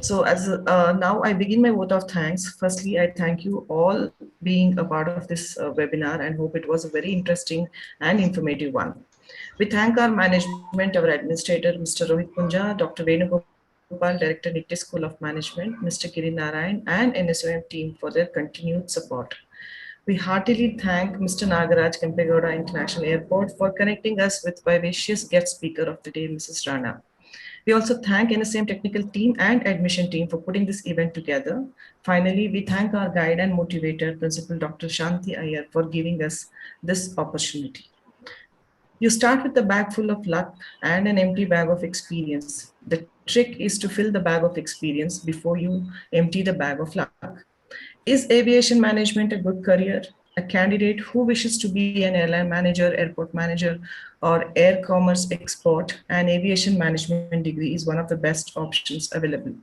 So as now I begin my vote of thanks. Firstly, I thank you all being a part of this webinar and hope it was a very interesting and informative one. We thank our management, our administrator, Mr. Rohit Punja, Dr. Venugopal, Director, Nitti School of Management, Mr. Kirin Narayan, and N.S.A.M team for their continued support. We heartily thank Mr. Nagaraj Kempegowda International Airport for connecting us with vivacious guest speaker of the day, Mrs. Rana. We also thank N.S.A.M technical team and admission team for putting this event together. Finally, we thank our guide and motivator, Principal Dr. Shanti Iyer, for giving us this opportunity. You start with a bag full of luck and an empty bag of experience. The trick is to fill the bag of experience before you empty the bag of luck. Is aviation management a good career? A candidate who wishes to be an airline manager, airport manager, or air commerce expert, an aviation management degree is one of the best options available.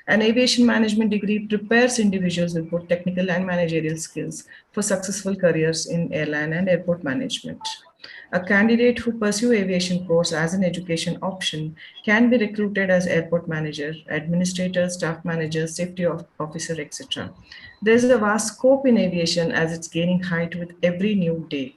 An aviation management degree prepares individuals with both technical and managerial skills for successful careers in airline and airport management. A candidate who pursue aviation course as an education option can be recruited as airport manager, administrator, staff manager, safety officer, etc. There's a vast scope in aviation as it's gaining height with every new day.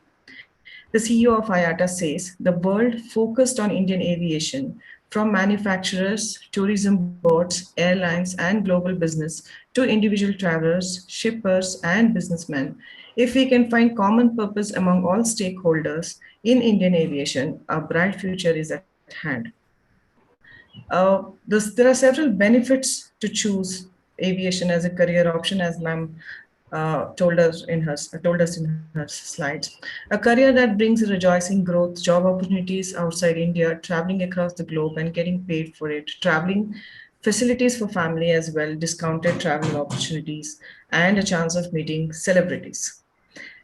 The CEO of IATA says the world focused on Indian aviation, from manufacturers, tourism boards, airlines, and global business to individual travelers, shippers, and businessmen. If we can find common purpose among all stakeholders in Indian aviation, a bright future is at hand. There are several benefits to choose aviation as a career option, as ma'am told us in her slides. A career that brings rejoicing growth, job opportunities outside India, traveling across the globe and getting paid for it, traveling facilities for family as well, discounted travel opportunities, and a chance of meeting celebrities.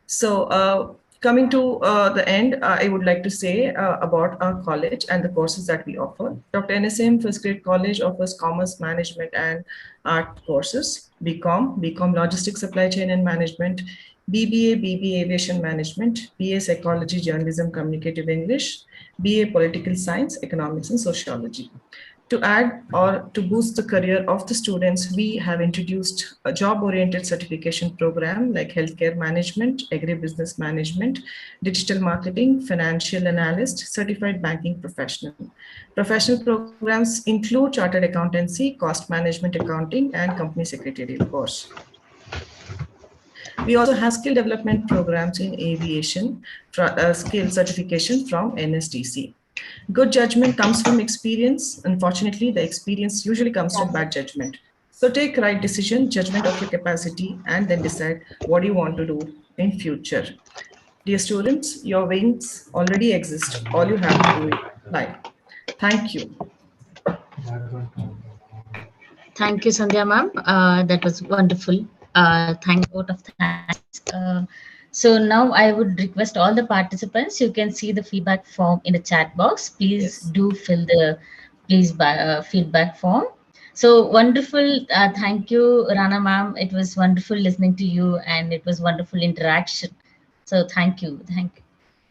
So coming to the end, I would like to say about our college and the courses that we offer. Dr. N.S.A.M First Grade College offers commerce, management, and art courses, BCom Logistics, Supply Chain and Management, BBA Aviation Management, BA Psychology, Journalism, Communicative English, BA Political Science, Economics, and Sociology. To add or to boost the career of the students, we have introduced a job-oriented certification program like healthcare management, agribusiness management, digital marketing, financial analyst, certified banking professional. Professional programs include chartered accountancy, cost management accounting, and company secretarial course. We also have skill development programs in aviation, skill certification from NSDC. Good judgment comes from experience. Unfortunately, the experience usually comes from bad judgment. So take right decision, judgment of your capacity, and then decide what you want to do in future. Dear students, your wings already exist. All you have to do is apply. Thank you. Thank you, Sandhya ma'am. That was wonderful. Vote of thanks. So now I would request all the participants. You can see the feedback form in the chat box. Please do fill the feedback form. So wonderful. Thank you, Rana ma'am. It was wonderful listening to you, and it was wonderful interaction. So thank you. Thank you.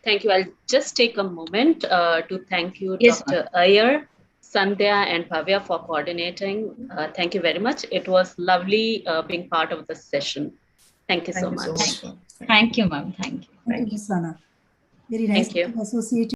Thank you. I'll just take a moment to thank you, Yes, Dr. Iyer, Sandhya, and Bhavya for coordinating. Thank you very much. It was lovely being part of this session. Thank you so much. Thank you, ma'am. Thank you. Thank you, Miss Rana. Very nice Thank you. to associate